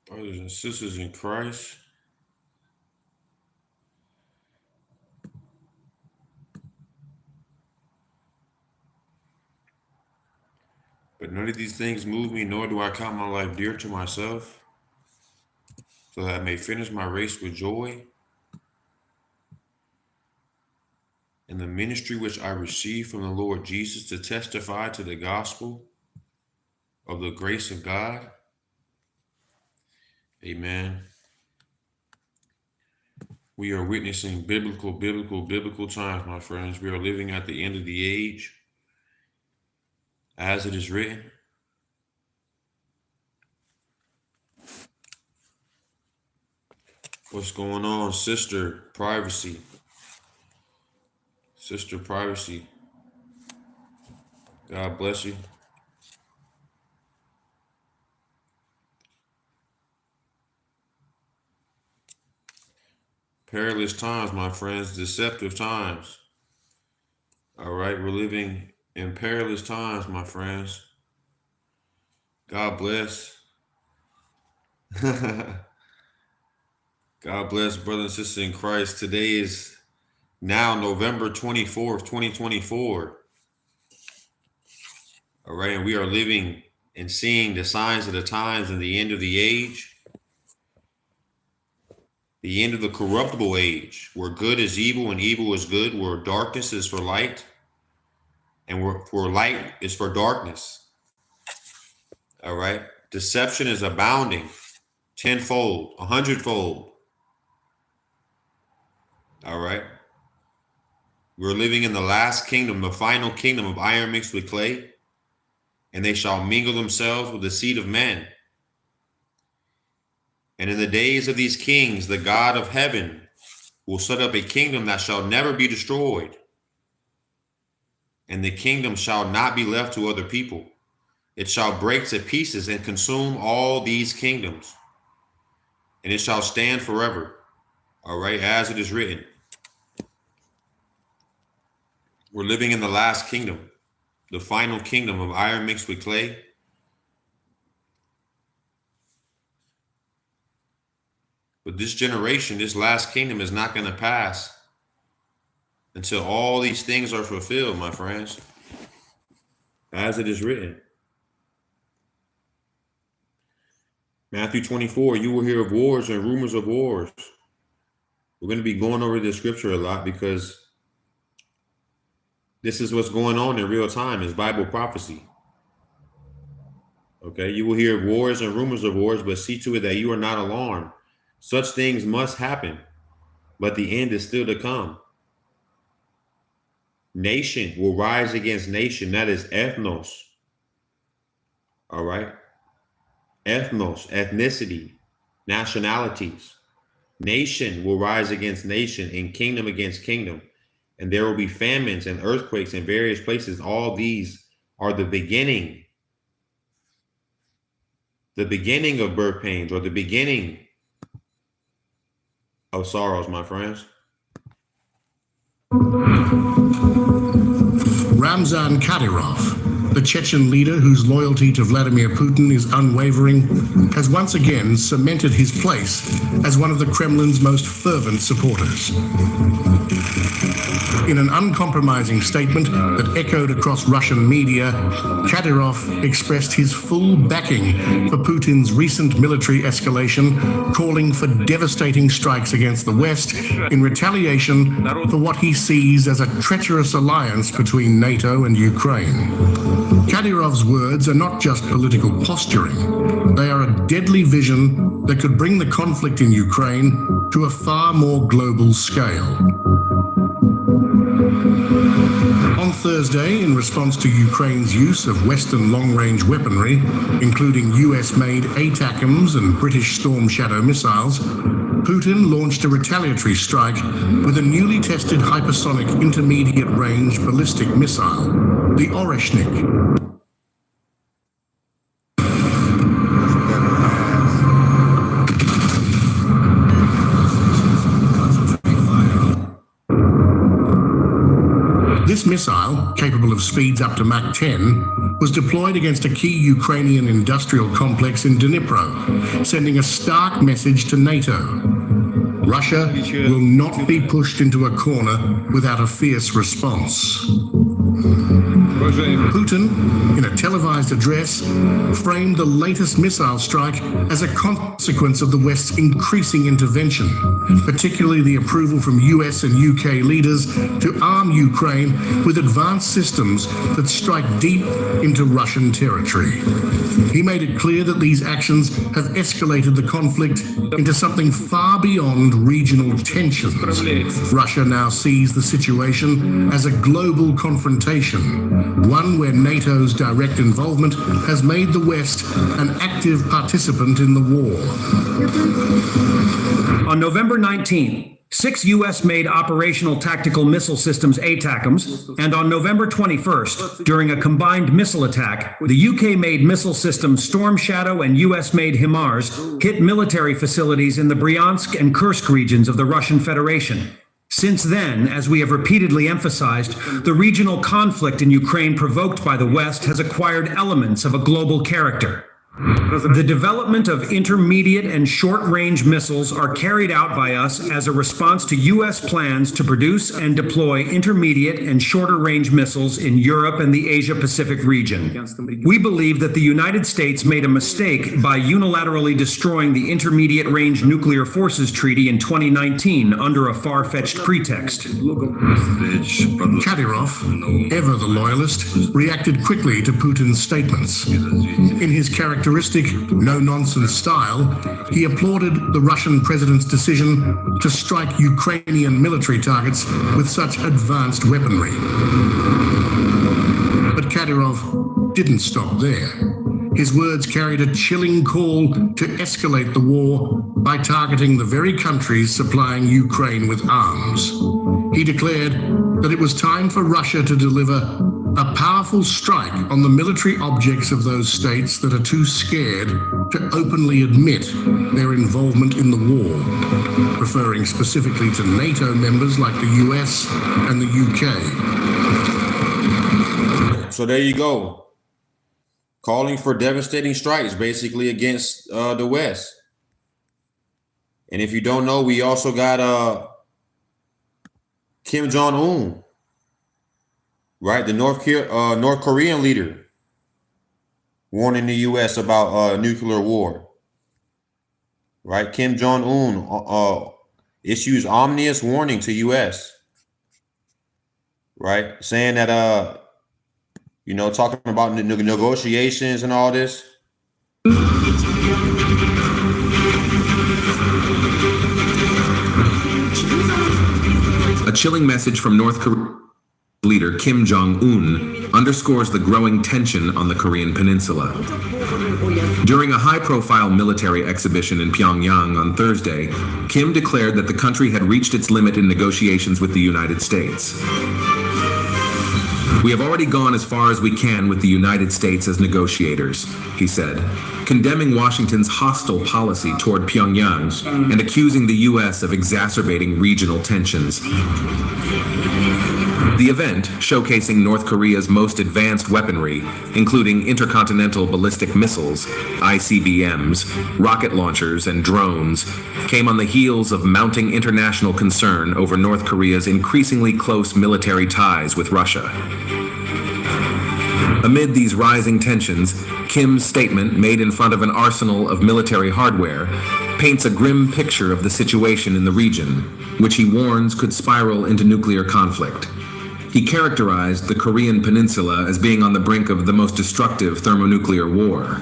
Brothers and sisters in Christ, but none of these things move me, nor do I count my life dear to myself, so that I may finish my race with joy in the ministry which I received from the Lord Jesus to testify to the gospel of the grace of God. Amen. We are witnessing biblical times, my friends. We are living at the end of the age, as it is written. What's going on, sister? Privacy. Sister Privacy. God bless you. Perilous times, my friends, deceptive times. All right, we're living in perilous times, my friends. God bless. God bless, brothers and sisters in Christ. Today is now November 24th, 2024. All right, and we are living and seeing the signs of the times and the end of the age. The end of the corruptible age, where good is evil and evil is good, where darkness is for light, and where light is for darkness. All right. Deception is abounding tenfold, 100-fold. All right. We're living in the last kingdom, the final kingdom of iron mixed with clay, and they shall mingle themselves with the seed of men. And in the days of these kings, the God of heaven will set up a kingdom that shall never be destroyed. And the kingdom shall not be left to other people. It shall break to pieces and consume all these kingdoms. And it shall stand forever. All right, as it is written. We're living in the last kingdom, the final kingdom of iron mixed with clay. But this generation, this last kingdom is not going to pass until all these things are fulfilled, my friends, as it is written. Matthew 24, you will hear of wars and rumors of wars. We're going to be going over this scripture a lot because this is what's going on in real time, is Bible prophecy. Okay, you will hear of wars and rumors of wars, but see to it that you are not alarmed. Such things must happen, but the end is still to come. Nation will rise against nation. That is ethnos. All right. Ethnos, ethnicity, nationalities. Nation will rise against nation and kingdom against kingdom. And there will be famines and earthquakes in various places. All these are the beginning of birth pains, or the beginning of sorrows, my friends. Ramzan Kadyrov, the Chechen leader whose loyalty to Vladimir Putin is unwavering, has once again cemented his place as one of the Kremlin's most fervent supporters. In an uncompromising statement that echoed across Russian media, Kadyrov expressed his full backing for Putin's recent military escalation, calling for devastating strikes against the West in retaliation for what he sees as a treacherous alliance between NATO and Ukraine. Kadyrov's words are not just political posturing. They are a deadly vision that could bring the conflict in Ukraine to a far more global scale. On Thursday, in response to Ukraine's use of Western long-range weaponry, including US-made ATACMS and British Storm Shadow missiles, Putin launched a retaliatory strike with a newly tested hypersonic intermediate-range ballistic missile, the Oreshnik. This missile, capable of speeds up to Mach 10, was deployed against a key Ukrainian industrial complex in Dnipro, sending a stark message to NATO. Russia will not be pushed into a corner without a fierce response. Putin, in a televised address, framed the latest missile strike as a consequence of the West's increasing intervention, particularly the approval from US and UK leaders to arm Ukraine with advanced systems that strike deep into Russian territory. He made it clear that these actions have escalated the conflict into something far beyond regional tensions. Russia now sees the situation as a global confrontation, one where NATO's direct involvement has made the West an active participant in the war. On November 19th, 6 U.S.-made operational tactical missile systems ATACMS, and on November 21st, during a combined missile attack, the UK-made missile systems Storm Shadow and US-made HIMARS hit military facilities in the Bryansk and Kursk regions of the Russian Federation. Since then, as we have repeatedly emphasized, the regional conflict in Ukraine provoked by the West has acquired elements of a global character. The development of intermediate and short-range missiles are carried out by us as a response to U.S. plans to produce and deploy intermediate and shorter-range missiles in Europe and the Asia-Pacific region. We believe that the United States made a mistake by unilaterally destroying the Intermediate-Range Nuclear Forces Treaty in 2019 under a far-fetched pretext. Kadyrov, ever the loyalist, reacted quickly to Putin's statements. In his characteristic no-nonsense style, he applauded the Russian president's decision to strike Ukrainian military targets with such advanced weaponry. But Kadyrov didn't stop there. His words carried a chilling call to escalate the war by targeting the very countries supplying Ukraine with arms. He declared that it was time for Russia to deliver a powerful strike on the military objects of those states that are too scared to openly admit their involvement in the war, referring specifically to NATO members like the US and the UK. So there you go. Calling for devastating strikes basically against the West. And if you don't know, we also got Kim Jong-un, right? The North Korean leader warning the U.S. about nuclear war, right? Kim Jong-un issues ominous warning to U.S., right? Saying that, talking about negotiations and all this. A chilling message from North Korea leader Kim Jong-un underscores the growing tension on the Korean peninsula. During a high-profile military exhibition in Pyongyang on Thursday, Kim declared that the country had reached its limit in negotiations with the United States. "We have already gone as far as we can with the United States as negotiators," he said, condemning Washington's hostile policy toward Pyongyang and accusing the U.S. of exacerbating regional tensions. The event, showcasing North Korea's most advanced weaponry, including intercontinental ballistic missiles, ICBMs, rocket launchers, and drones, came on the heels of mounting international concern over North Korea's increasingly close military ties with Russia. Amid these rising tensions, Kim's statement, made in front of an arsenal of military hardware, paints a grim picture of the situation in the region, which he warns could spiral into nuclear conflict. He characterized the Korean peninsula as being on the brink of the most destructive thermonuclear war.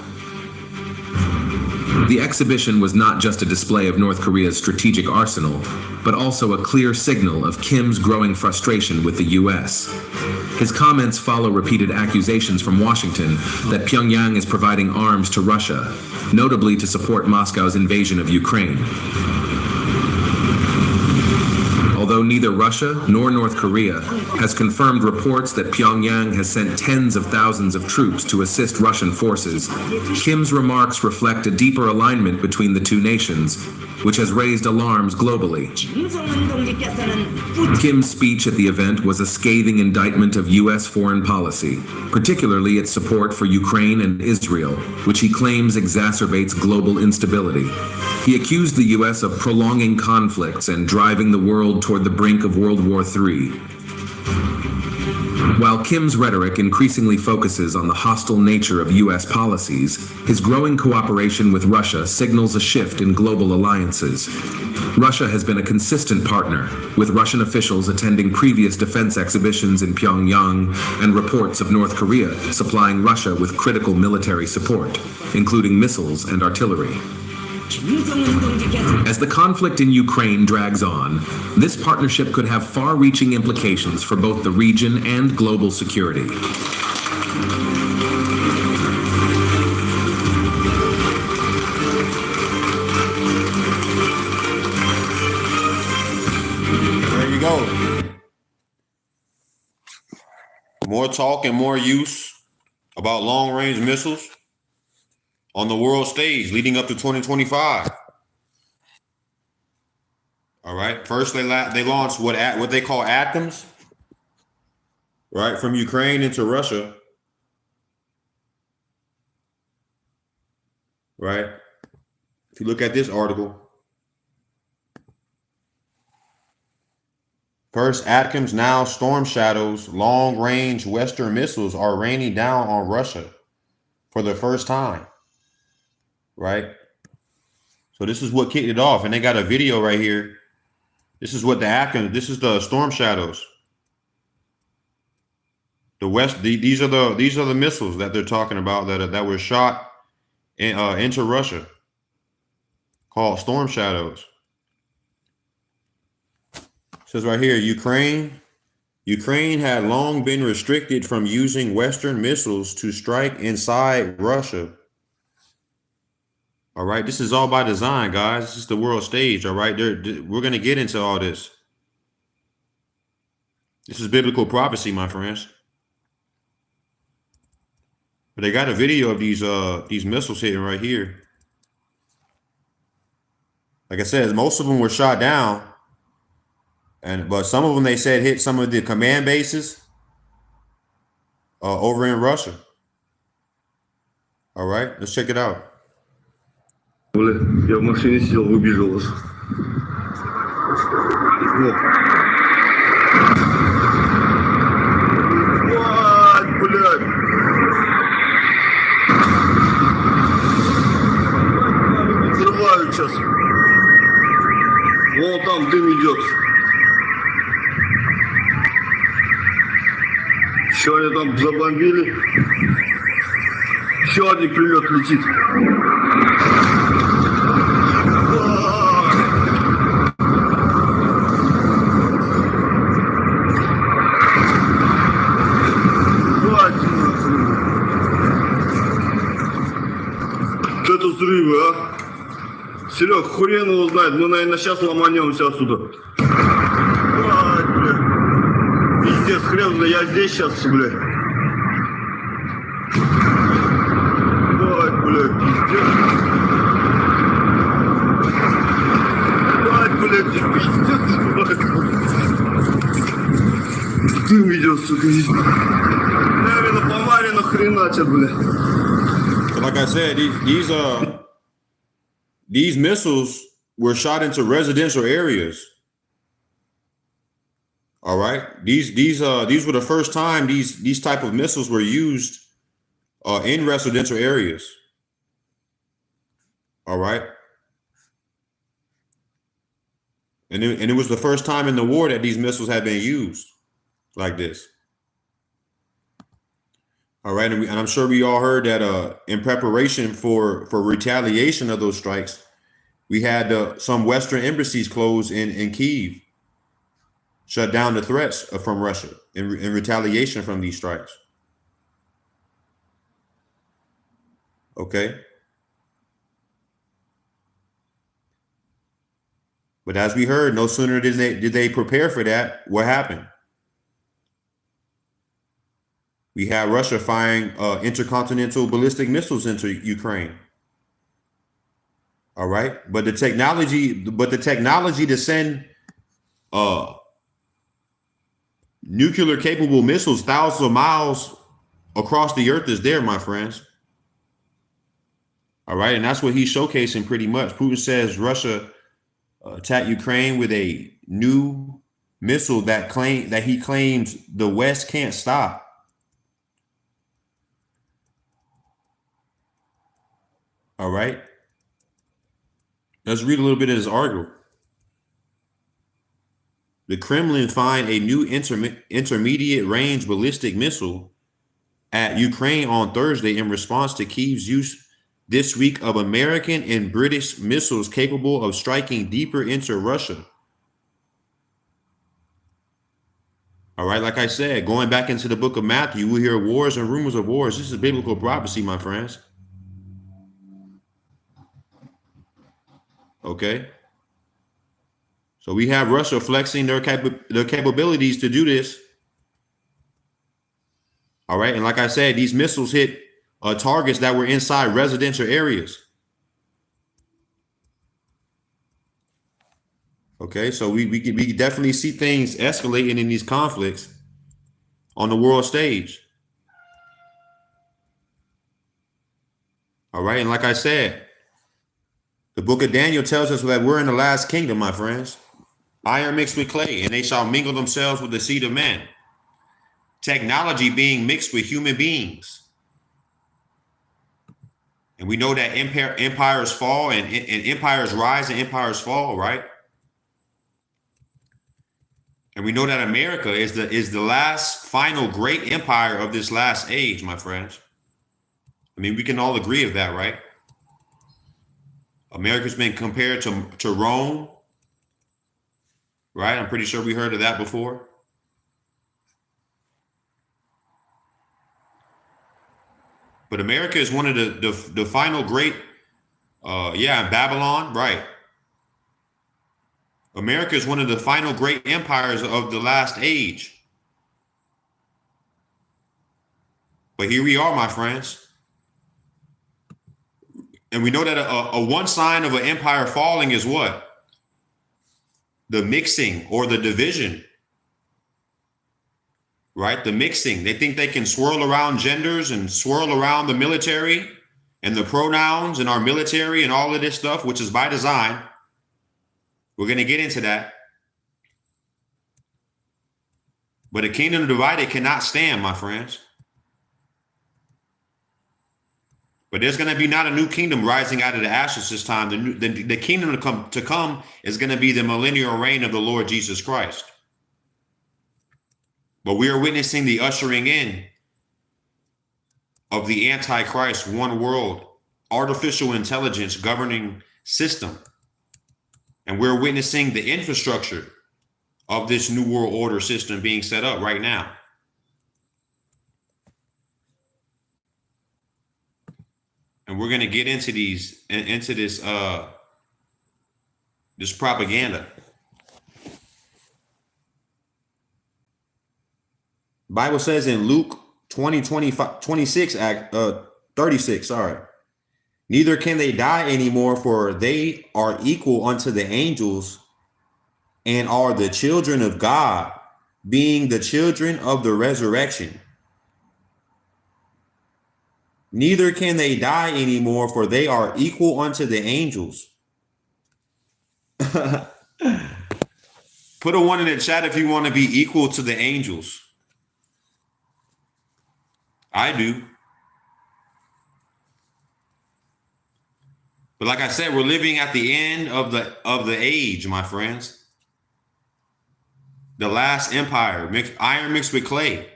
The exhibition was not just a display of North Korea's strategic arsenal, but also a clear signal of Kim's growing frustration with the U.S. His comments follow repeated accusations from Washington that Pyongyang is providing arms to Russia, notably to support Moscow's invasion of Ukraine. Although though neither Russia nor North Korea has confirmed reports that Pyongyang has sent tens of thousands of troops to assist Russian forces, Kim's remarks reflect a deeper alignment between the two nations, which has raised alarms globally. Kim's speech at the event was a scathing indictment of U.S. foreign policy, particularly its support for Ukraine and Israel, which he claims exacerbates global instability. He accused the U.S. of prolonging conflicts and driving the world toward the brink of World War III. While Kim's rhetoric increasingly focuses on the hostile nature of U.S. policies, his growing cooperation with Russia signals a shift in global alliances. Russia has been a consistent partner, with Russian officials attending previous defense exhibitions in Pyongyang and reports of North Korea supplying Russia with critical military support, including missiles and artillery. As the conflict in Ukraine drags on, this partnership could have far-reaching implications for both the region and global security. There you go. More talk and more use about long-range missiles on the world stage leading up to 2025. All right. First, they launched what they call atoms, right, from Ukraine into Russia. Right. If you look at this article, first atoms, now storm shadows, long-range Western missiles are raining down on Russia for the first time. Right. So this is what kicked it off. And they got a video right here. This is what this is the storm shadows. These are the missiles that they're talking about that were shot into Russia, called storm shadows. It says right here, Ukraine had long been restricted from using Western missiles to strike inside Russia. All right, this is all by design, guys. This is the world stage. All right, we're going to get into all this. This is biblical prophecy, my friends. But they got a video of these missiles hitting right here. Like I said, most of them were shot down, but some of them they said hit some of the command bases over in Russia. All right, let's check it out. Я в машине сидел, выбежал. Вот, блядь. Взрывают сейчас. Вон там дым идет. Еще они там забомбили. Еще один прилет летит. Это взрывы, а? Серег, хрен его знает, мы, наверное, сейчас ломанемся отсюда. Ай, бля. Пиздец, хрен, бля, я здесь сейчас, бля. Ай, бля, пиздец. Ай, бля, пиздец. Дым идет, сука. Наверное, помарено хреначат, бля. Like I said, these missiles were shot into residential areas. All right, these were the first time these type of missiles were used in residential areas. All right, and it was the first time in the war that these missiles had been used like this. All right, and I'm sure we all heard that in preparation for retaliation of those strikes, we had some Western embassies closed in Kyiv, shut down the threats from Russia in retaliation from these strikes. Okay. But as we heard, no sooner did they prepare for that, what happened? We had Russia firing intercontinental ballistic missiles into Ukraine. All right, but the technology to send nuclear capable missiles thousands of miles across the earth is there, my friends. All right, and that's what he's showcasing pretty much. Putin says Russia attacked Ukraine with a new missile that he claims the West can't stop. All right. Let's read a little bit of this article. The Kremlin find a new intermediate range ballistic missile at Ukraine on Thursday in response to Kyiv's use this week of American and British missiles capable of striking deeper into Russia. All right, like I said, going back into the book of Matthew, we hear wars and rumors of wars. This is biblical prophecy, my friends. Okay. So we have Russia flexing their capabilities to do this. All right. And like I said, these missiles hit targets that were inside residential areas. Okay. So we can definitely see things escalating in these conflicts on the world stage. All right. And like I said, the book of Daniel tells us that we're in the last kingdom, my friends. Iron mixed with clay, and they shall mingle themselves with the seed of men. Technology being mixed with human beings. And we know that empires fall and empires rise and empires fall, right? And we know that America is the last final great empire of this last age, my friends. I mean, we can all agree of that, right? America's been compared to Rome, right? I'm pretty sure we heard of that before. But America is one of the final great, Babylon, right? America is one of the final great empires of the last age. But here we are, my friends. And we know that a one sign of an empire falling is what? The mixing or the division, right? The mixing. They think they can swirl around genders and swirl around the military and the pronouns in our military and all of this stuff, which is by design. We're going to get into that. But a kingdom divided cannot stand, my friends. But there's going to be not a new kingdom rising out of the ashes this time. The kingdom to come is going to be the millennial reign of the Lord Jesus Christ. But we are witnessing the ushering in of the Antichrist, one world, artificial intelligence governing system. And we're witnessing the infrastructure of this new world order system being set up right now. And we're going to get into this propaganda. Bible says in Luke 26, neither can they die anymore, for they are equal unto the angels and are the children of God, being the children of the resurrection. Neither can they die anymore, for they are equal unto the angels. Put a 1 in the chat if you want to be equal to the angels. I do. But like I said, we're living at the end of the age, my friends. The last empire, iron mixed with clay.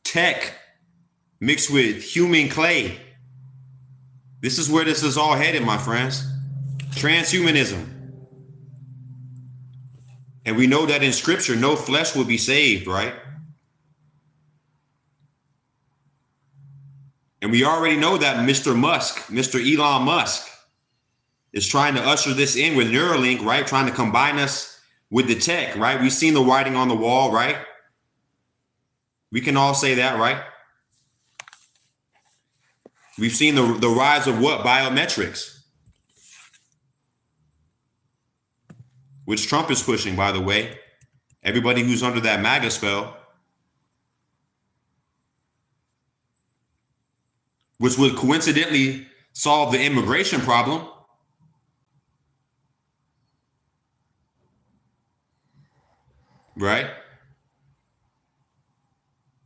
Tech mixed with human clay. This is where this is all headed, my friends. Transhumanism. And we know that in scripture, no flesh will be saved, right? And we already know that Mr. Elon Musk, is trying to usher this in with Neuralink, right? Trying to combine us with the tech, right? We've seen the writing on the wall, right? We can all say that, right? We've seen the rise of what? Biometrics, which Trump is pushing, by the way. Everybody who's under that MAGA spell, which would coincidentally solve the immigration problem. Right?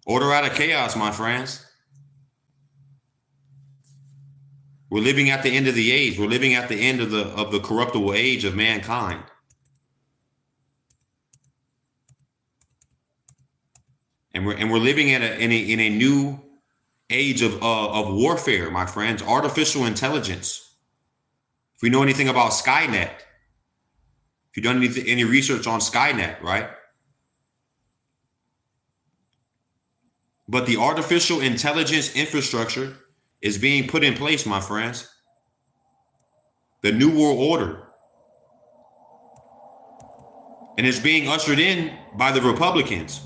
Order out of chaos, my friends. We're living at the end of the age. We're living at the end of the corruptible age of mankind. And we're living in a new age of warfare, my friends. Artificial intelligence. If we know anything about Skynet, if you've done any research on Skynet, right? But the artificial intelligence infrastructure is being put in place, my friends. The New World Order. And it's being ushered in by the Republicans.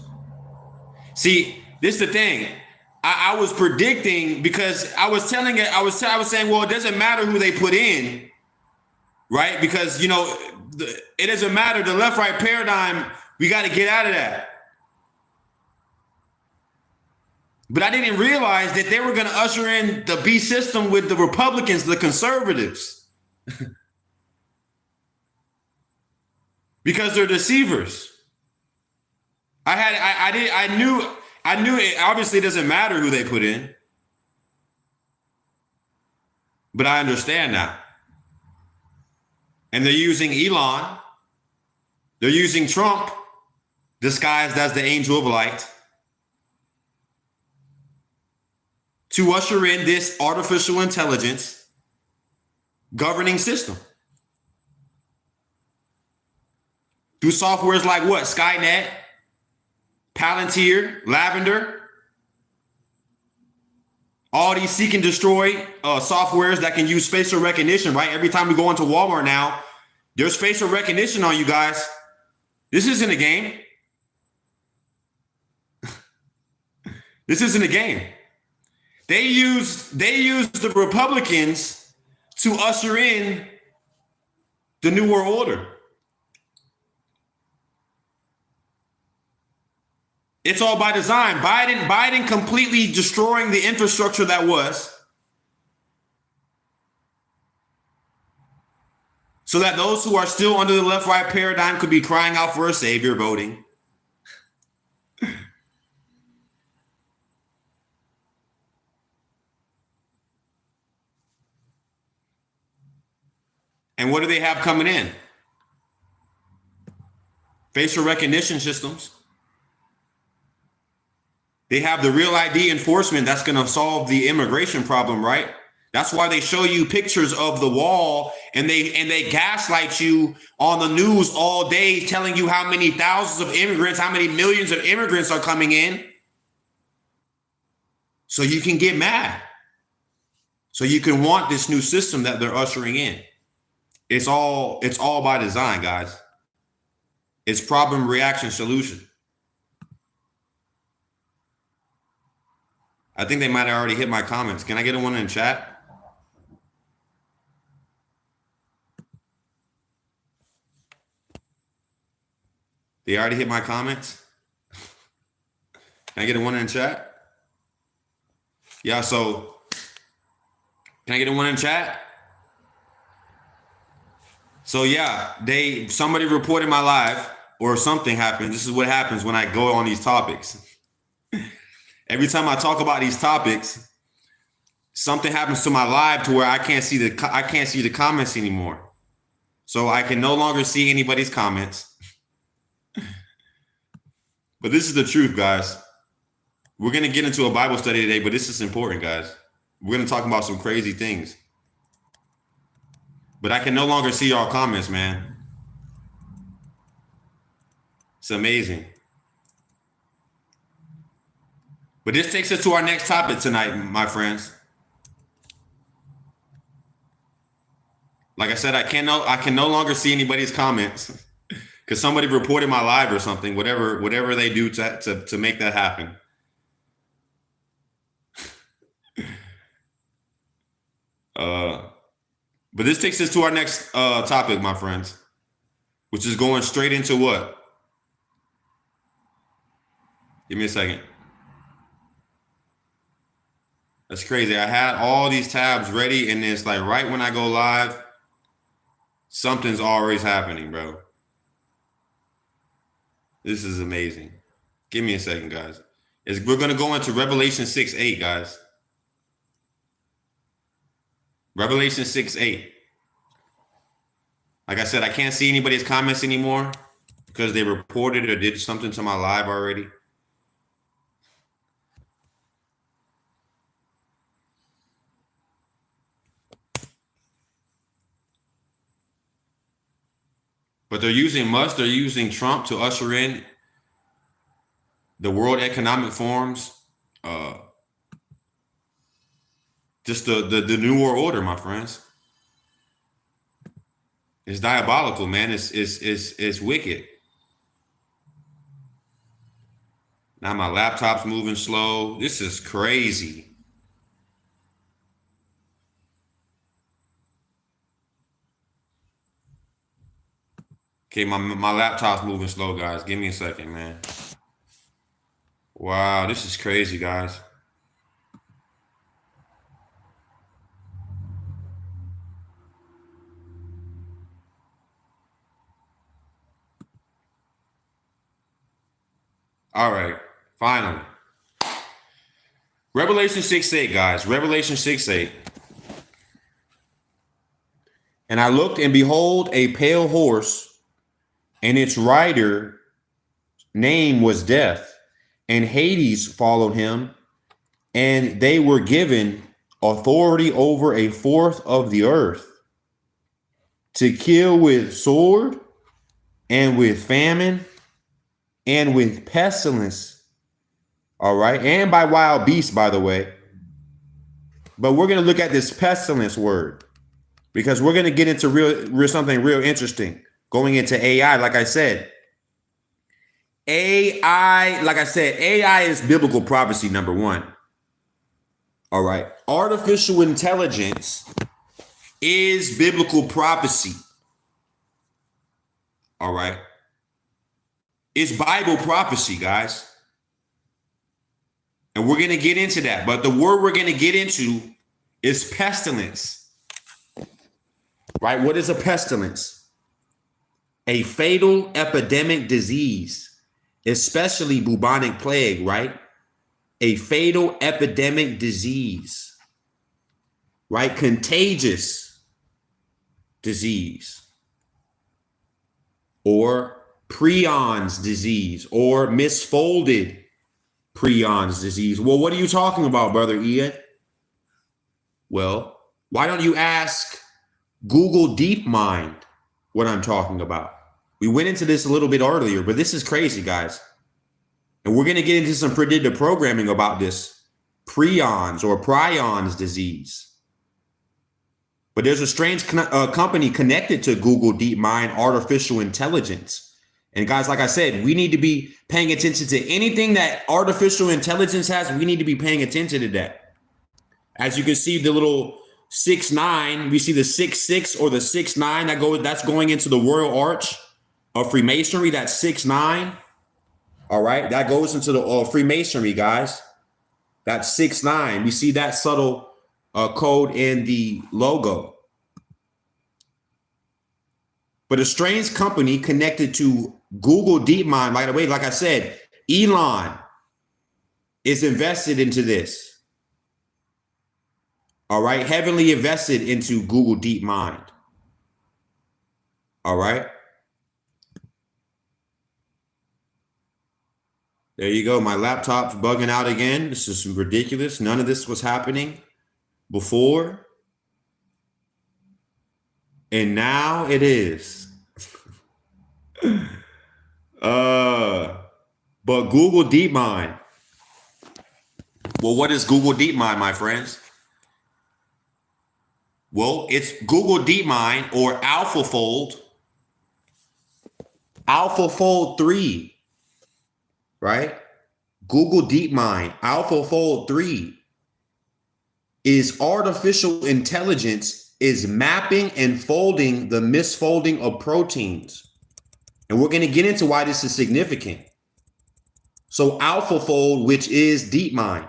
See, this is the thing. I was predicting, because I was saying, well, it doesn't matter who they put in, right? Because, you know, it doesn't matter. The left-right paradigm, we got to get out of that. But I didn't realize that they were going to usher in the B system with the Republicans, the conservatives, because they're deceivers. I knew it obviously doesn't matter who they put in, but I understand now. And they're using Elon. They're using Trump disguised as the angel of light to usher in this artificial intelligence governing system. Through softwares like what? Skynet, Palantir, Lavender, all these seek and destroy softwares that can use facial recognition, right? Every time we go into Walmart now, there's facial recognition on you guys. This isn't a game. This isn't a game. They use the Republicans to usher in the New World Order. It's all by design. Biden completely destroying the infrastructure that was, so that those who are still under the left-right paradigm could be crying out for a savior voting. And what do they have coming in? Facial recognition systems. They have the real ID enforcement that's going to solve the immigration problem, right? That's why they show you pictures of the wall and they gaslight you on the news all day, telling you how many thousands of immigrants, how many millions of immigrants are coming in. So you can get mad. So you can want this new system that they're ushering in. It's all by design, guys. It's problem, reaction, solution. I think they might have already hit my comments. Can I get one in chat? They already hit my comments? Can I get one in chat? Yeah, so can I get one in chat? So yeah, somebody reported my live or something happened. This is what happens when I go on these topics. Every time I talk about these topics, something happens to my live to where I can't see the comments anymore. So I can no longer see anybody's comments. But this is the truth, guys. We're going to get into a Bible study today, but this is important, guys. We're going to talk about some crazy things. But I can no longer see y'all comments, man. It's amazing. But this takes us to our next topic tonight, my friends. Like I said, I can no longer see anybody's comments because somebody reported my live or something. Whatever they do to make that happen. But this takes us to our next topic, my friends, which is going straight into what? Give me a second. That's crazy. I had all these tabs ready, and it's like right when I go live, something's always happening, bro. This is amazing. Give me a second, guys. We're going to go into Revelation 6:8, guys. Revelation 6:8. Like I said, I can't see anybody's comments anymore because they reported or did something to my live already. But they're using Trump to usher in the World Economic Forum's just the New World Order, my friends. It's diabolical, man. It's wicked. Now my laptop's moving slow. This is crazy. Okay, my laptop's moving slow, guys. Give me a second, man. Wow, this is crazy, guys. All right, finally. Revelation 6:8, guys. Revelation 6:8. And I looked, and behold, a pale horse, and its rider name was Death, and Hades followed him, and they were given authority over a fourth of the earth to kill with sword and with famine and with pestilence. All right. And by wild beasts, by the way. But we're going to look at this pestilence word because we're going to get into real something real interesting going into AI. Like I said, AI is biblical prophecy, number one. All right. Artificial intelligence is biblical prophecy. All right. It's Bible prophecy, guys. And we're going to get into that. But the word we're going to get into is pestilence. Right? What is a pestilence? A fatal epidemic disease, especially bubonic plague, right? A fatal epidemic disease, right? Contagious disease, or prions disease, or misfolded prions disease. Well, what are you talking about, Brother Ian? Well, why don't you ask Google DeepMind what I'm talking about? We went into this a little bit earlier, but this is crazy, guys. And we're going to get into some predictive programming about this prions or prions disease. But there's a strange company connected to Google DeepMind, artificial intelligence. And guys, like I said, we need to be paying attention to anything that artificial intelligence has. We need to be paying attention to that. As you can see, the little 6'9", we see the 6'6" or the 6'9" that's going into the Royal Arch of Freemasonry. That's 6'9". All right, that goes into the Freemasonry, guys. That's 6'9". We see that subtle code in the logo. But a strange company connected to Google DeepMind, by the way, like I said, Elon is invested into this. All right, heavily invested into Google DeepMind. All right. There you go. My laptop's bugging out again. This is ridiculous. None of this was happening before. And now it is. But Google DeepMind. Well, what is Google DeepMind, my friends? Well, it's Google DeepMind or AlphaFold 3, right? Google DeepMind AlphaFold 3 is artificial intelligence is mapping and folding the misfolding of proteins. And we're going to get into why this is significant. So AlphaFold, which is DeepMind.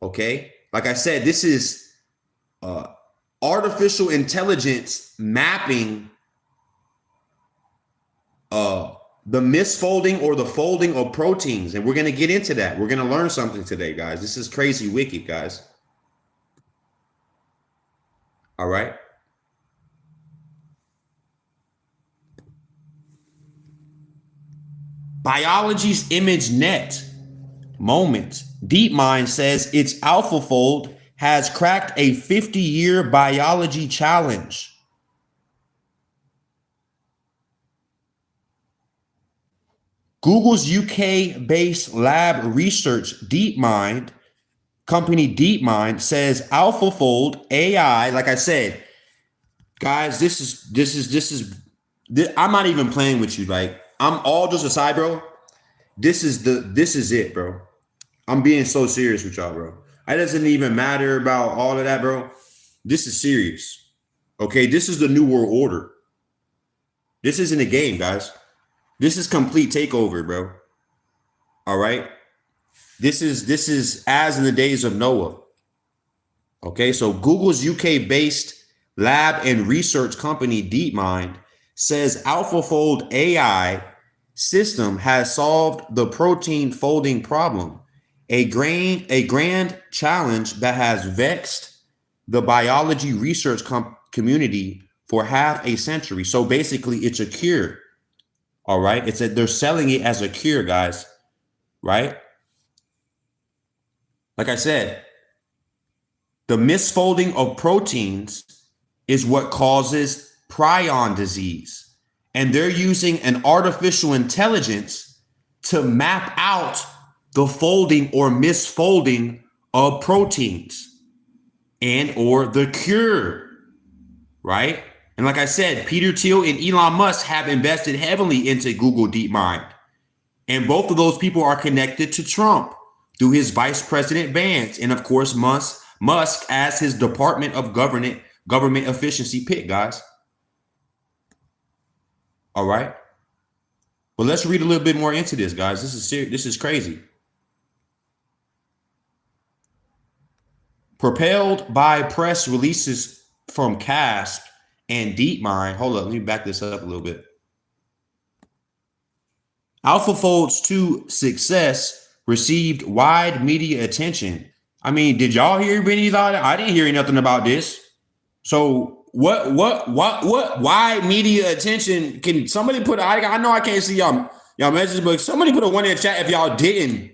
Okay. Like I said, this is artificial intelligence mapping the misfolding or the folding of proteins. And we're going to get into that. We're going to learn something today, guys. This is crazy wicked, guys. All right. Biology's ImageNet moment. DeepMind says its AlphaFold has cracked a 50-year biology challenge. Google's UK-based lab research company DeepMind says AlphaFold AI, like I said, guys, this is I'm not even playing with you. Like, I'm all just aside, bro. This is it, bro. I'm being so serious with y'all, bro. It doesn't even matter about all of that, bro. This is serious. Okay, this is the new world order. This isn't a game, guys. This is complete takeover, bro. All right. This is as in the days of Noah. Okay, so Google's UK-based lab and research company DeepMind says AlphaFold AI system has solved the protein folding problem, a grand challenge that has vexed the biology research community for half a century. So basically, it's a cure. All right, they're selling it as a cure, guys. Right? Like I said, the misfolding of proteins is what causes Pron Disease. And they're using an artificial intelligence to map out the folding or misfolding of proteins and or the cure, right? And like I said, Peter Thiel and Elon Musk have invested heavily into Google DeepMind. And both of those people are connected to Trump through his vice president Vance. And of course, Musk as his Department of Government efficiency pick, guys. All right. But let's read a little bit more into this, guys. This is serious. This is crazy. Propelled by press releases from CASP and DeepMind. Hold up, let me back this up a little bit. AlphaFold's 2 success received wide media attention. I mean, did y'all hear any of that? I didn't hear nothing about this. So what wide media attention? Can somebody put, I know I can't see y'all messages, but somebody put a 1 in the chat if y'all didn't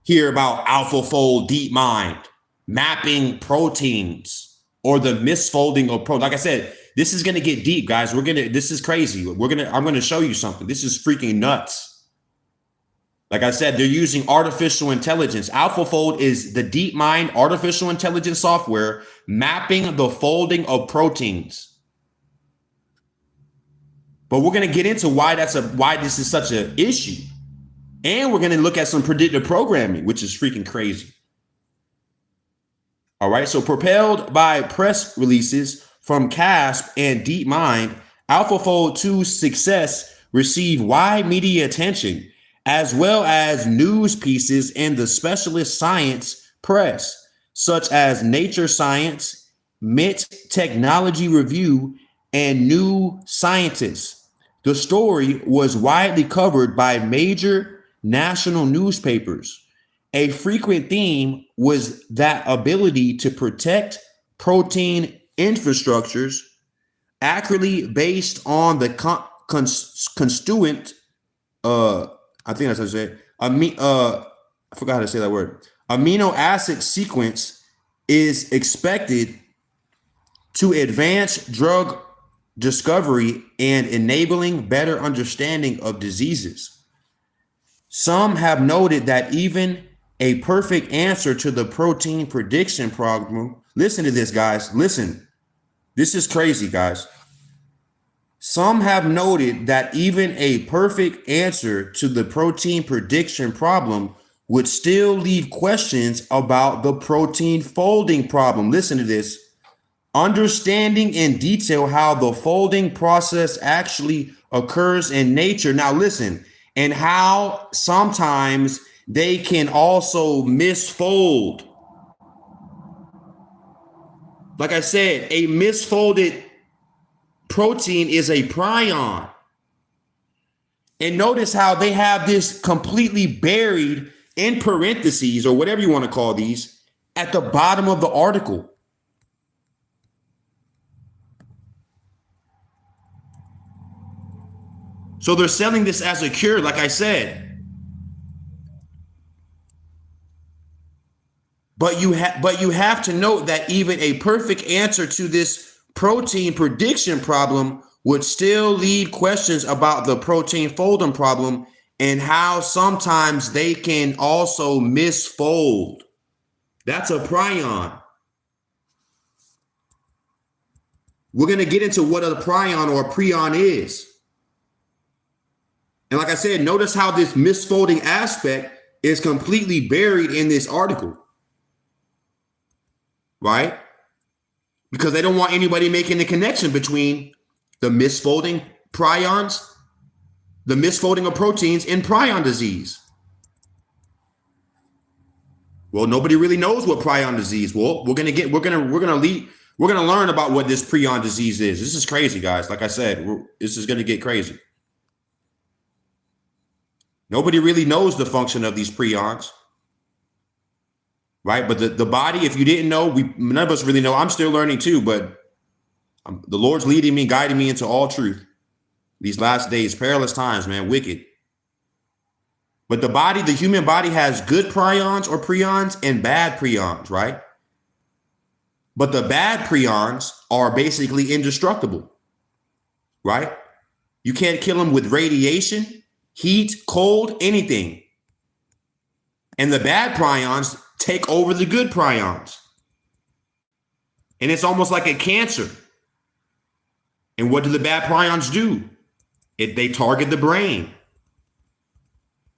hear about AlphaFold DeepMind mapping proteins or the misfolding of proteins. Like I said, this is gonna get deep, guys. This is crazy. I'm gonna show you something. This is freaking nuts. Like I said, they're using artificial intelligence. AlphaFold is the DeepMind artificial intelligence software mapping the folding of proteins. But we're gonna get into why this is such an issue. And we're gonna look at some predictive programming, which is freaking crazy. All right, so propelled by press releases from CASP and DeepMind, AlphaFold 2's success received wide media attention, as well as news pieces in the specialist science press, such as Nature Science, MIT Technology Review, and New Scientist. The story was widely covered by major national newspapers. A frequent theme was that ability to protect protein infrastructures accurately based on the constituent, I think that's how to say it. I forgot how to say that word. Amino acid sequence is expected to advance drug discovery and enabling better understanding of diseases. Some have noted that even a perfect answer to the protein prediction problem Listen to this, guys. Listen. This is crazy, guys. Some have noted that even a perfect answer to the protein prediction problem would still leave questions about the protein folding problem. Listen to this. Understanding in detail how the folding process actually occurs in nature. Now listen, and how sometimes they can also misfold. Like I said, a misfolded protein is a prion. And notice how they have this completely buried in parentheses, or whatever you want to call these, at the bottom of the article. So they're selling this as a cure, like I said. But you have to note that even a perfect answer to this protein prediction problem would still leave questions about the protein folding problem and how sometimes they can also misfold. That's a prion. We're going to get into what a prion or a prion is. And like I said, notice how this misfolding aspect is completely buried in this article. Right? Because they don't want anybody making the connection between the misfolding prions, the misfolding of proteins in prion disease. Well, nobody really knows what prion disease. Well, we're gonna learn about what this prion disease is. This is crazy, guys. Like I said, this is gonna get crazy. Nobody really knows the function of these prions. Right. But the body, if you didn't know, none of us really know. I'm still learning too, but the Lord's leading me, guiding me into all truth. These last days, perilous times, man, wicked. But the body, the human body has good prions or prions and bad prions, right? But the bad prions are basically indestructible, right? You can't kill them with radiation, heat, cold, anything. And the bad prions take over the good prions. And it's almost like a cancer. And what do the bad prions do? They target the brain.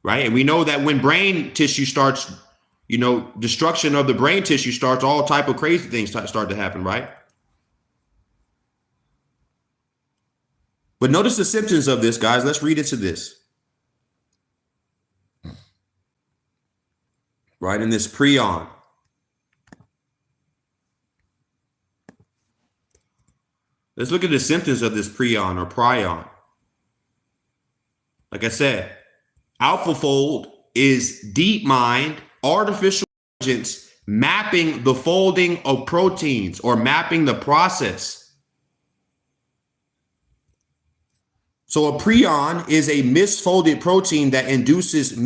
Right? And we know that when brain tissue starts, destruction of the brain tissue starts, all type of crazy things start to happen, right? But notice the symptoms of this, guys. Let's read into this. Right, in this prion. Let's look at the symptoms of this prion or prion. Like I said, AlphaFold is DeepMind artificial intelligence mapping the folding of proteins or mapping the process. So a prion is a misfolded protein that induces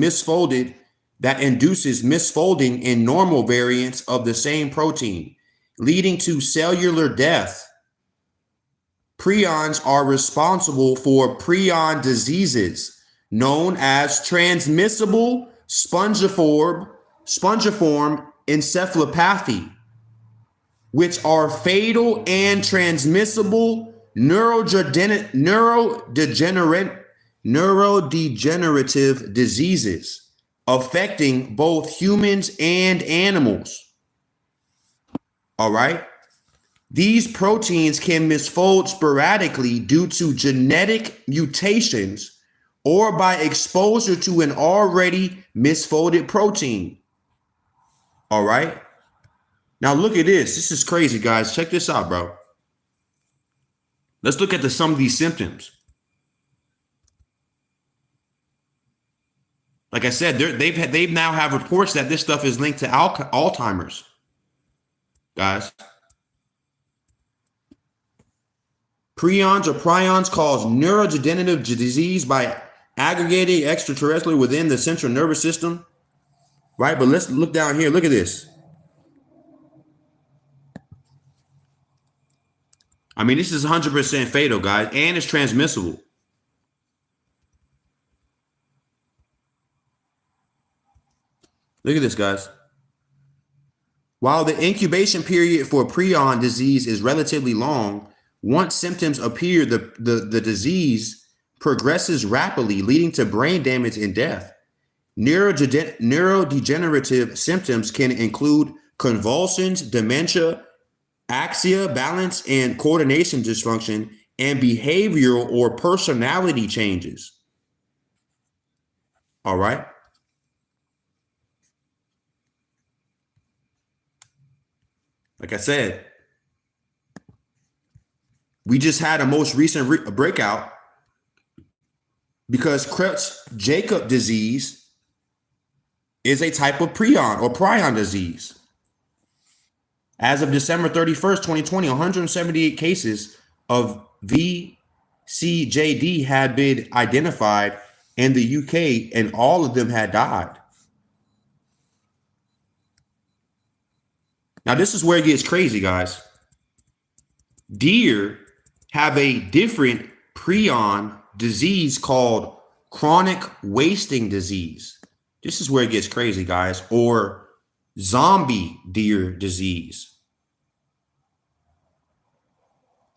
misfolding in normal variants of the same protein, leading to cellular death. Prions are responsible for prion diseases known as transmissible spongiform encephalopathy, which are fatal and transmissible neurodegenerative diseases affecting both humans and animals. All right. These proteins can misfold sporadically due to genetic mutations or by exposure to an already misfolded protein. All right. Now look at this. This is crazy, guys. Check this out, bro. Let's look at some of these symptoms. Like I said, they now have reports that this stuff is linked to Alzheimer's, guys. Prions or prions cause neurodegenerative disease by aggregating extraterrestrially within the central nervous system, right? But let's look down here. Look at this. I mean, this is 100% fatal, guys, and it's transmissible. Look at this, guys. While the incubation period for prion disease is relatively long, once symptoms appear, the disease progresses rapidly, leading to brain damage and death. Neurodegenerative symptoms can include convulsions, dementia, axia, balance and coordination dysfunction, and behavioral or personality changes. All right. Like I said, we just had a most recent breakout because Creutzfeldt-Jakob disease is a type of prion disease. As of December 31st, 2020, 178 cases of VCJD had been identified in the UK, and all of them had died. Now, this is where it gets crazy, guys. Deer have a different prion disease called chronic wasting disease. This is where it gets crazy, guys, or zombie deer disease.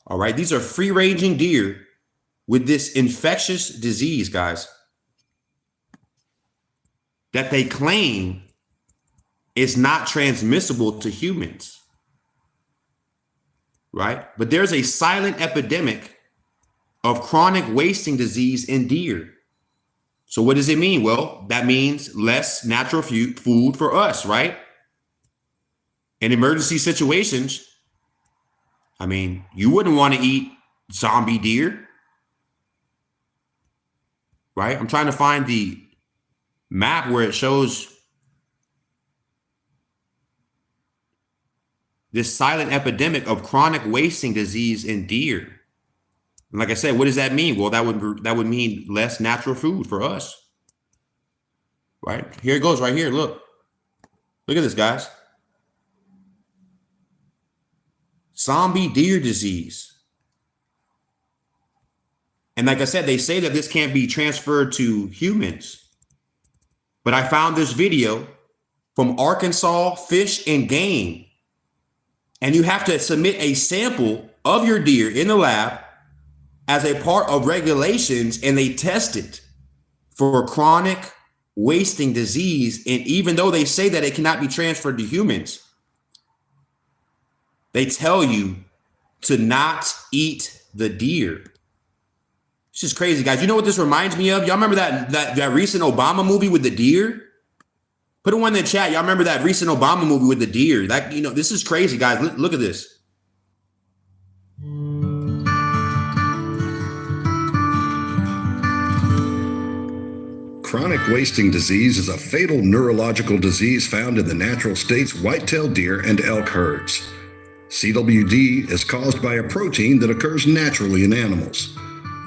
All right, these are free-ranging deer with this infectious disease, guys, that they claim is not transmissible to humans, right? But there's a silent epidemic of chronic wasting disease in deer. So what does it mean? Well, that means less natural food for us, right? In emergency situations, I mean, you wouldn't want to eat zombie deer, right? I'm trying to find the map where it shows this silent epidemic of chronic wasting disease in deer. And like I said, what does that mean? Well, that would mean less natural food for us, right? Here it goes right here. Look at this, guys. Zombie deer disease. And like I said, they say that this can't be transferred to humans. But I found this video from Arkansas Fish and Game. And you have to submit a sample of your deer in the lab as a part of regulations, and they test it for chronic wasting disease. And even though they say that it cannot be transferred to humans, they tell you to not eat the deer. It's just crazy, guys. You know what this reminds me of? Y'all remember that recent Obama movie with the deer? Put a one in the chat. Y'all remember that recent Obama movie with the deer? That, you know, this is crazy, guys. Look at this. Chronic wasting disease is a fatal neurological disease found in the natural state's white-tailed deer and elk herds. CWD is caused by a protein that occurs naturally in animals.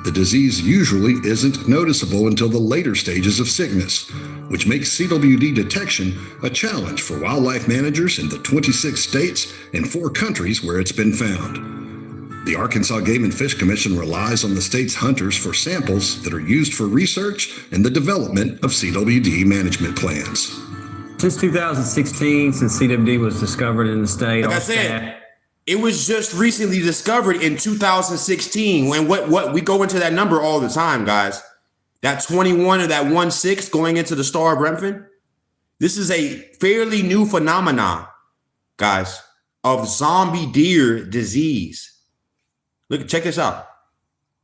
The disease usually isn't noticeable until the later stages of sickness, which makes CWD detection a challenge for wildlife managers in the 26 states and 4 countries where it's been found. The Arkansas Game and Fish Commission relies on the state's hunters for samples that are used for research and the development of CWD management plans. Since 2016, since CWD was discovered in the state, like I said, it was just recently discovered in 2016. When what we go into that number all the time, guys. That 21 or that 16 going into the Star of Brentford. This is a fairly new phenomenon, guys, of zombie deer disease. Look, check this out.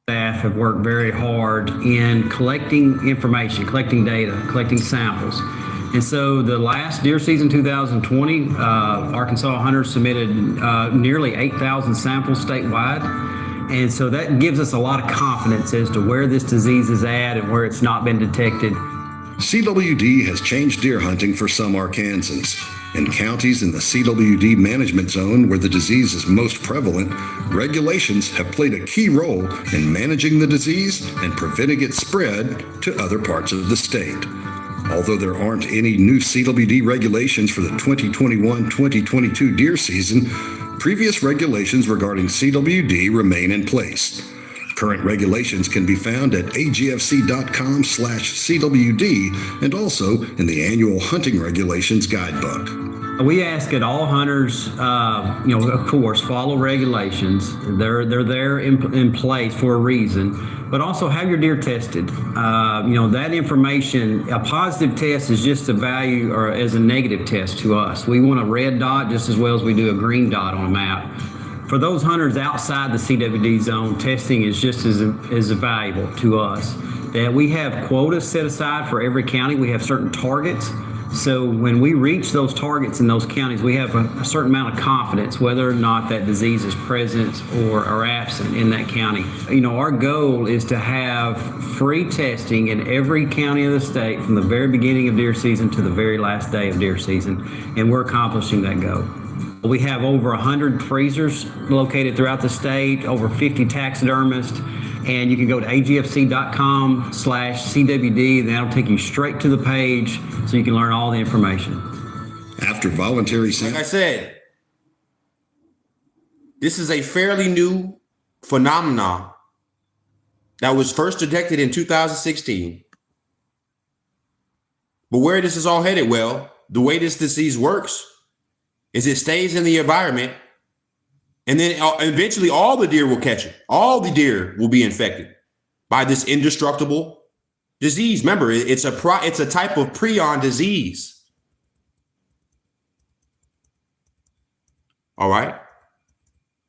Staff have worked very hard in collecting information, collecting data, collecting samples. And so the last deer season 2020, Arkansas hunters submitted nearly 8,000 samples statewide. And so that gives us a lot of confidence as to where this disease is at and where it's not been detected. CWD has changed deer hunting for some Arkansans. In counties in the CWD management zone where the disease is most prevalent, regulations have played a key role in managing the disease and preventing its spread to other parts of the state. Although there aren't any new CWD regulations for the 2021-2022 deer season, previous regulations regarding CWD remain in place. Current regulations can be found at agfc.com/CWD and also in the annual Hunting Regulations Guidebook. We ask that all hunters, of course, follow regulations. They're there in place for a reason, but also have your deer tested. That information, a positive test is just a value or as a negative test to us. We want a red dot just as well as we do a green dot on a map. For those hunters outside the CWD zone, testing is just as valuable to us. That we have quotas set aside for every county. We have certain targets. So when we reach those targets in those counties, we have a certain amount of confidence whether or not that disease is present or absent in that county. Our goal is to have free testing in every county of the state from the very beginning of deer season to the very last day of deer season, and we're accomplishing that goal. We have over 100 freezers located throughout the state, over 50 taxidermists, and you can go to agfc.com/CWD, and that'll take you straight to the page so you can learn all the information. After voluntary like I said, this is a fairly new phenomenon that was first detected in 2016. But where this is all headed, well, the way this disease works is it stays in the environment, and then eventually all the deer will catch it. All the deer will be infected by this indestructible disease. Remember, it's a type of prion disease. All right.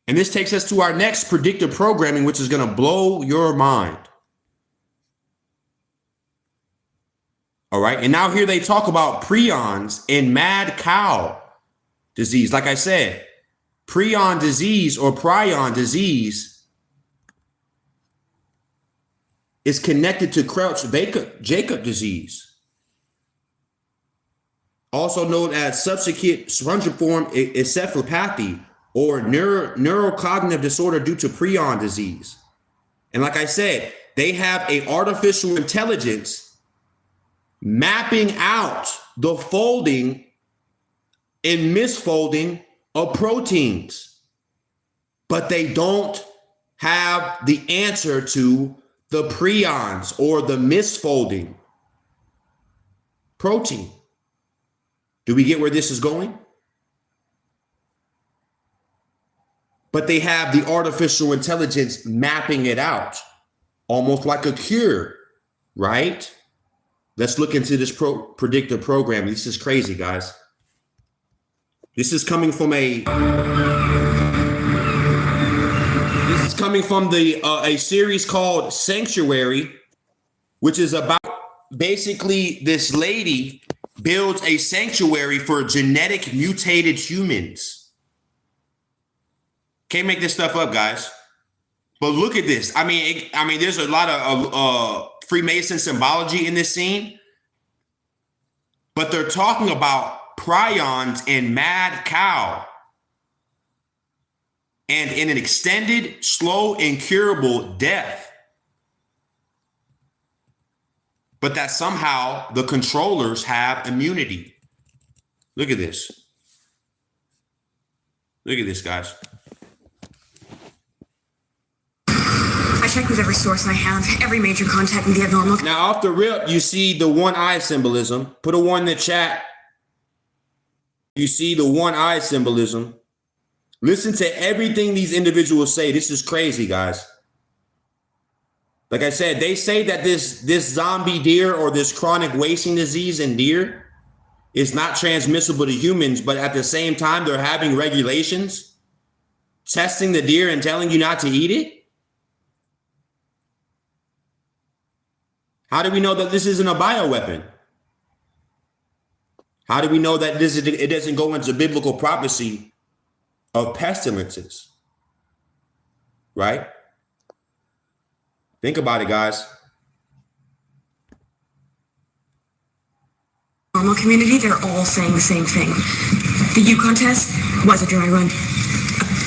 And this takes us to our next predictive programming, which is going to blow your mind. All right. And now here they talk about prions and mad cow disease. Like I said, prion disease or prion disease is connected to Crouch-Jacob disease, also known as subsequent spongiform encephalopathy or neurocognitive disorder due to prion disease. And like I said, they have an artificial intelligence mapping out the folding and misfolding of proteins, but they don't have the answer to the prions or the misfolding protein. Do we get where this is going? But they have the artificial intelligence mapping it out, almost like a cure, right? Let's look into this predictive programming. This is crazy, guys. This is coming from a series called Sanctuary, which is about basically this lady builds a sanctuary for genetic mutated humans. Can't make this stuff up, guys. But look at this. I mean, there's a lot of Freemason symbology in this scene, but they're talking about prions and mad cow, and in an extended, slow, incurable death. But that somehow the controllers have immunity. Look at this. Look at this, guys. I checked with every source I have, every major contact in the abnormal. Now, off the rip, you see the one eye symbolism. Put a one in the chat. You see the one eye symbolism. Listen to everything these individuals say. This is crazy, guys. Like I said, they say that this zombie deer or this chronic wasting disease in deer is not transmissible to humans, but at the same time, they're having regulations, testing the deer and telling you not to eat it. How do we know that this isn't a bioweapon? How do we know that it doesn't go into biblical prophecy of pestilences? Right? Think about it, guys. Normal community, they're all saying the same thing. The Yukon test was a dry run.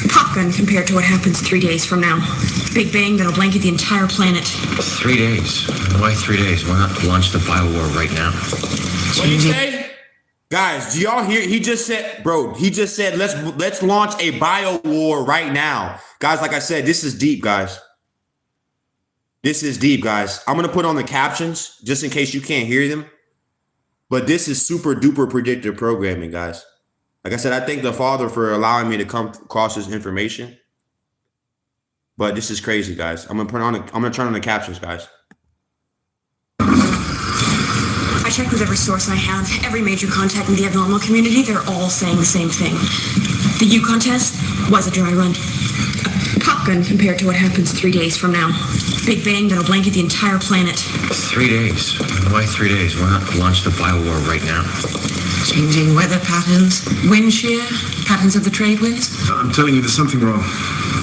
A pop gun compared to what happens 3 days from now. Big bang that'll blanket the entire planet. 3 days? Why 3 days? Why not launch the biowar right now? What did you say? Guys, do y'all hear? He just said, let's launch a bio war right now. Guys, like I said, this is deep, guys. This is deep, guys. I'm going to put on the captions just in case you can't hear them. But this is super duper predictive programming, guys. Like I said, I thank the Father for allowing me to come across this information. But this is crazy, guys. I'm gonna turn on the captions, guys. I checked with every source I have, every major contact in the abnormal community. They're all saying the same thing. The Yukon test was a dry run. A pop gun compared to what happens 3 days from now. Big bang that'll blanket the entire planet. 3 days? Why 3 days? Why not launch the biowar right now? Changing weather patterns, wind shear, patterns of the trade winds. I'm telling you, there's something wrong.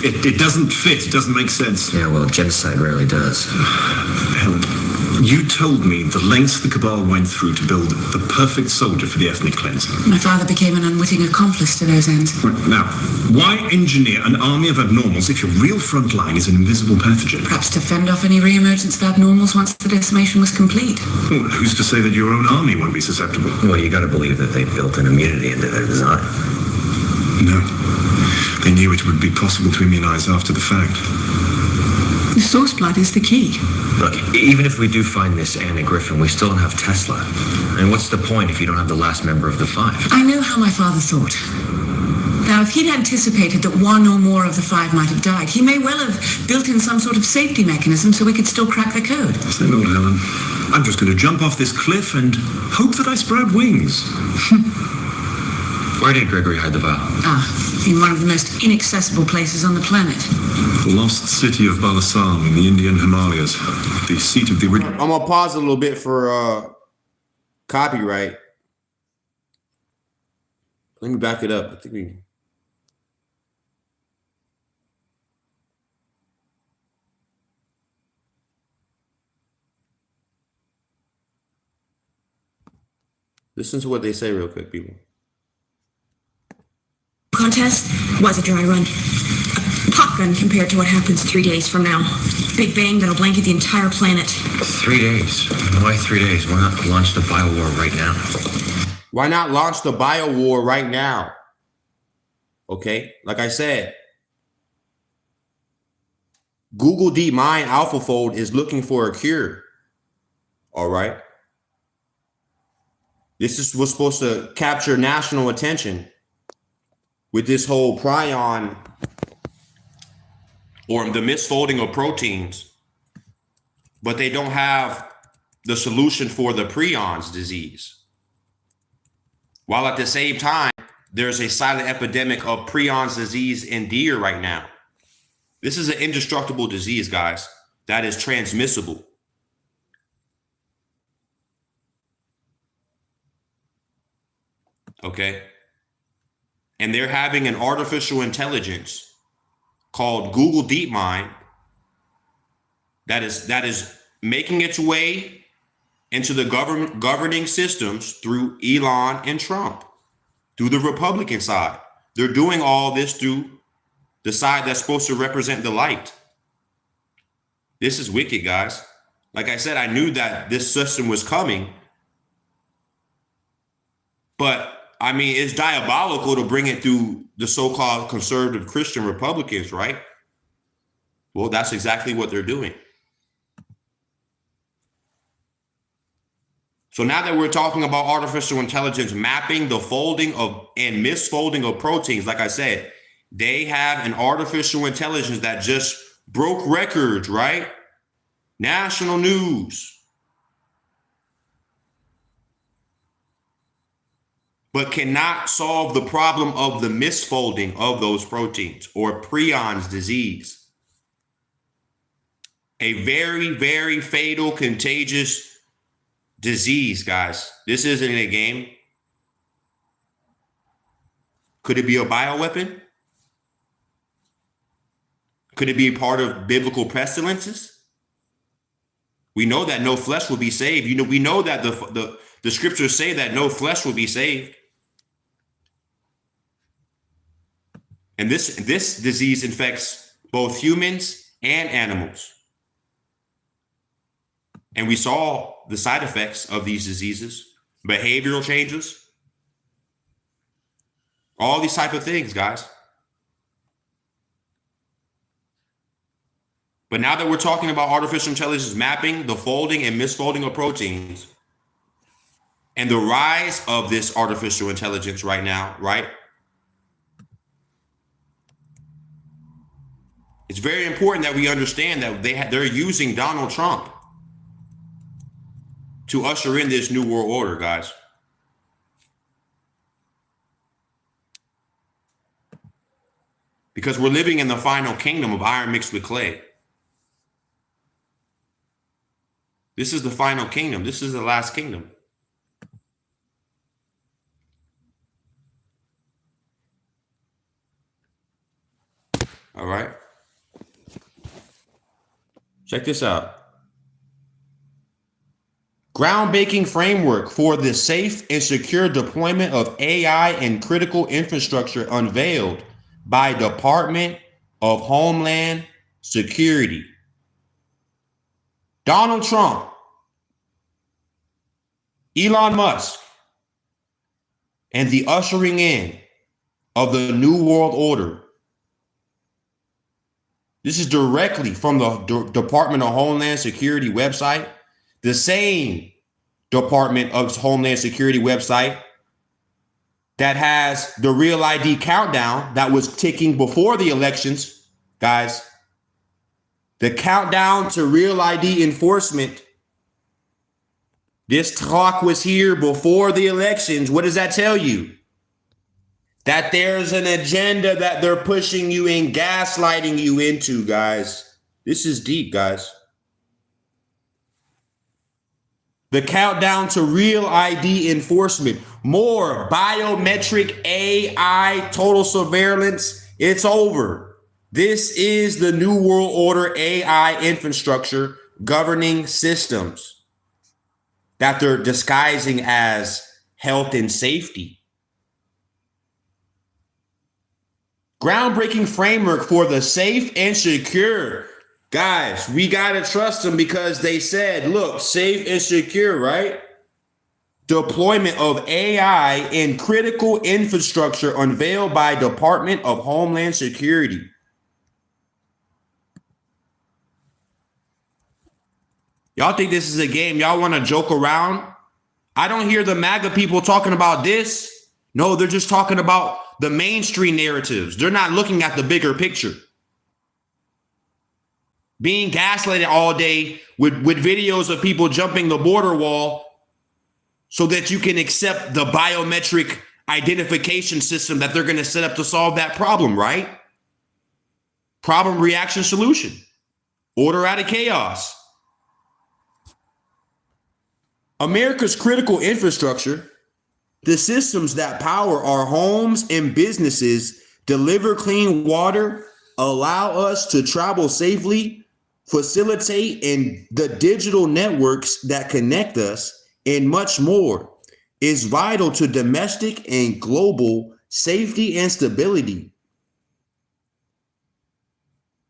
It doesn't fit. It doesn't make sense. Yeah, well, genocide rarely does. Helen, you told me the lengths the Cabal went through to build the perfect soldier for the ethnic cleanse. My father became an unwitting accomplice to those ends. Right, now, why engineer an army of abnormals if your real front line is an invisible pathogen? Perhaps to fend off any re-emergence of abnormals once the decimation was complete. Well, who's to say that your own army won't be susceptible? Well, you gotta believe that they built an immunity into their design. No. They knew it would be possible to immunize after the fact. The source blood is the key. Look, even if we do find this Anna Griffin, we still don't have Tesla. And what's the point if you don't have the last member of the 5? I know how my father thought. Now, if he'd anticipated that one or more of the 5 might have died, he may well have built in some sort of safety mechanism so we could still crack the code. Say no, Helen. I'm just going to jump off this cliff and hope that I sprout wings. Where did Gregory hide the vial? In one of the most inaccessible places on the planet. The lost city of Balasam in the Indian Himalayas, the seat of the original. I'm gonna pause a little bit for copyright. Let me back it up. I think we. Listen to what they say real quick, people. Contest was a dry run. A pop gun compared to what happens 3 days from now. Big bang that'll blanket the entire planet. 3 days? Why 3 days? Why not launch the biowar right now? Why not launch the biowar right now? Okay, like I said, Google DeepMind AlphaFold is looking for a cure. All right. This was supposed to capture national attention with this whole prion or the misfolding of proteins, but they don't have the solution for the prions disease. While at the same time, there's a silent epidemic of prions disease in deer right now. This is an indestructible disease, guys, that is transmissible. Okay. And they're having an artificial intelligence called Google DeepMind that is making its way into the governing systems through Elon and Trump, through the Republican side. They're doing all this through the side that's supposed to represent the light. This is wicked, guys. Like I said, I knew that this system was coming, but I mean, it's diabolical to bring it through the so-called conservative Christian Republicans, right? Well, that's exactly what they're doing. So now that we're talking about artificial intelligence mapping the folding of and misfolding of proteins, like I said, they have an artificial intelligence that just broke records, right? National news. But cannot solve the problem of the misfolding of those proteins or prions disease. A very, very fatal, contagious disease, guys. This isn't a game. Could it be a bioweapon? Could it be part of biblical pestilences? We know that no flesh will be saved. You know, we know that the scriptures say that no flesh will be saved. And this disease infects both humans and animals. And we saw the side effects of these diseases, behavioral changes, all these type of things, guys. But now that we're talking about artificial intelligence mapping the folding and misfolding of proteins, and the rise of this artificial intelligence right now, right? It's very important that we understand that they're using Donald Trump to usher in this new world order, guys. Because we're living in the final kingdom of iron mixed with clay. This is the final kingdom. This is the last kingdom. All right. Check this out. Groundbreaking framework for the safe and secure deployment of AI and critical infrastructure unveiled by Department of Homeland Security. Donald Trump, Elon Musk, and the ushering in of the New World Order. This is directly from the Department of Homeland Security website, the same Department of Homeland Security website that has the Real ID countdown that was ticking before the elections, guys. The countdown to Real ID enforcement. This talk was here before the elections. What does that tell you? That there's an agenda that they're pushing you and gaslighting you into, guys. This is deep, guys. The countdown to Real ID enforcement. More biometric AI total surveillance. It's over. This is the New World Order AI infrastructure governing systems that they're disguising as health and safety. Groundbreaking framework for the safe and secure. Guys, we got to trust them because they said, look, safe and secure, right? Deployment of AI in critical infrastructure unveiled by Department of Homeland Security. Y'all think this is a game? Y'all want to joke around? I don't hear the MAGA people talking about this. No, they're just talking about the mainstream narratives. They're not looking at the bigger picture. Being gaslighted all day with videos of people jumping the border wall so that you can accept the biometric identification system that they're going to set up to solve that problem, right? Problem, reaction, solution. Order out of chaos. America's critical infrastructure, the systems that power our homes and businesses, deliver clean water, allow us to travel safely, facilitate in the digital networks that connect us, and much more, is vital to domestic and global safety and stability.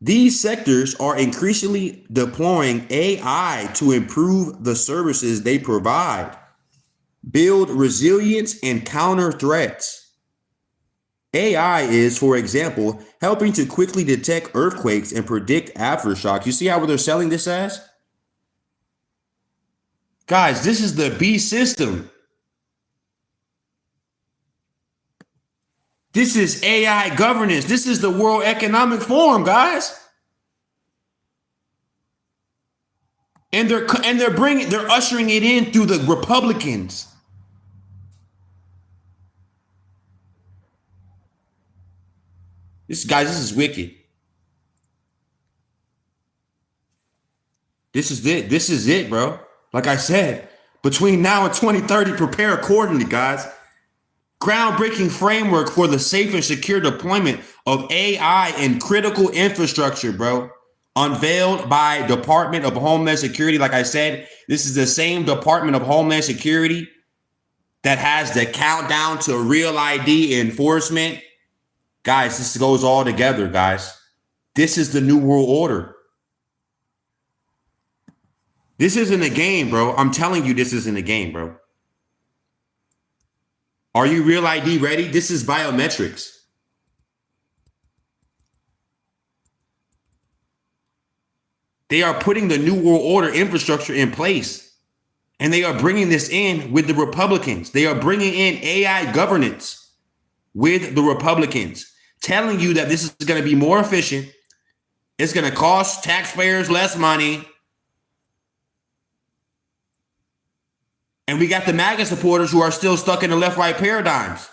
These sectors are increasingly deploying AI to improve the services they provide, build resilience, and counter threats. AI is, for example, helping to quickly detect earthquakes and predict aftershocks. You see how they're selling this as? Guys, this is the B system. This is AI governance. This is the World Economic Forum, guys. And they're ushering it in through the Republicans. This is wicked. This is it. This is it, bro. Like I said, between now and 2030, prepare accordingly, guys. Groundbreaking framework for the safe and secure deployment of AI and critical infrastructure, bro. Unveiled by Department of Homeland Security. Like I said, this is the same Department of Homeland Security that has the countdown to Real ID enforcement. Guys, this goes all together, guys. This is the New World Order. This isn't a game, bro. I'm telling you, this isn't a game, bro. Are you Real ID ready? This is biometrics. They are putting the New World Order infrastructure in place. And they are bringing this in with the Republicans. They are bringing in AI governance with the Republicans, telling you that this is going to be more efficient. It's going to cost taxpayers less money. And we got the MAGA supporters who are still stuck in the left-right paradigms.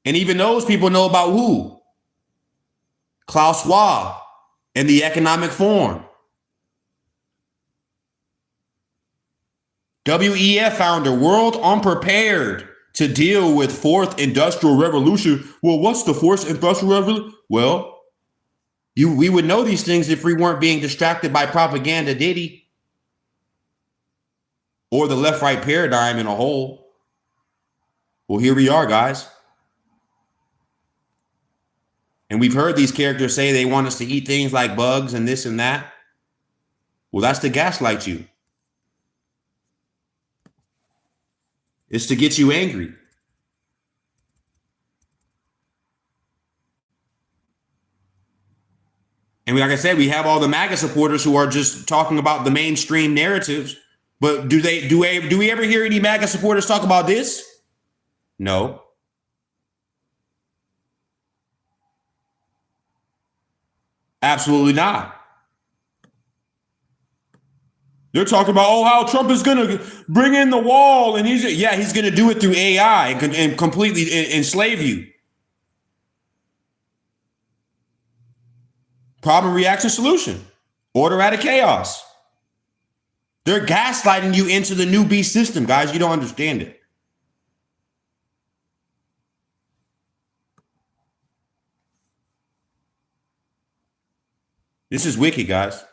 And even those people know about who? Klaus Schwab and the Economic Forum. WEF founder, world unprepared to deal with fourth industrial revolution. Well, what's the fourth industrial revolution? Well, we would know these things if we weren't being distracted by propaganda, did he? Or the left-right paradigm in a whole. Well, here we are, guys. And we've heard these characters say they want us to eat things like bugs and this and that. Well, that's to gaslight you. It's to get you angry. And like I said, we have all the MAGA supporters who are just talking about the mainstream narratives. But do we ever hear any MAGA supporters talk about this? No. Absolutely not. They're talking about, oh, how Trump is going to bring in the wall. And he's going to do it through AI and completely enslave you. Problem, reaction, solution. Order out of chaos. They're gaslighting you into the new beast system, guys. You don't understand it. This is wicked, guys.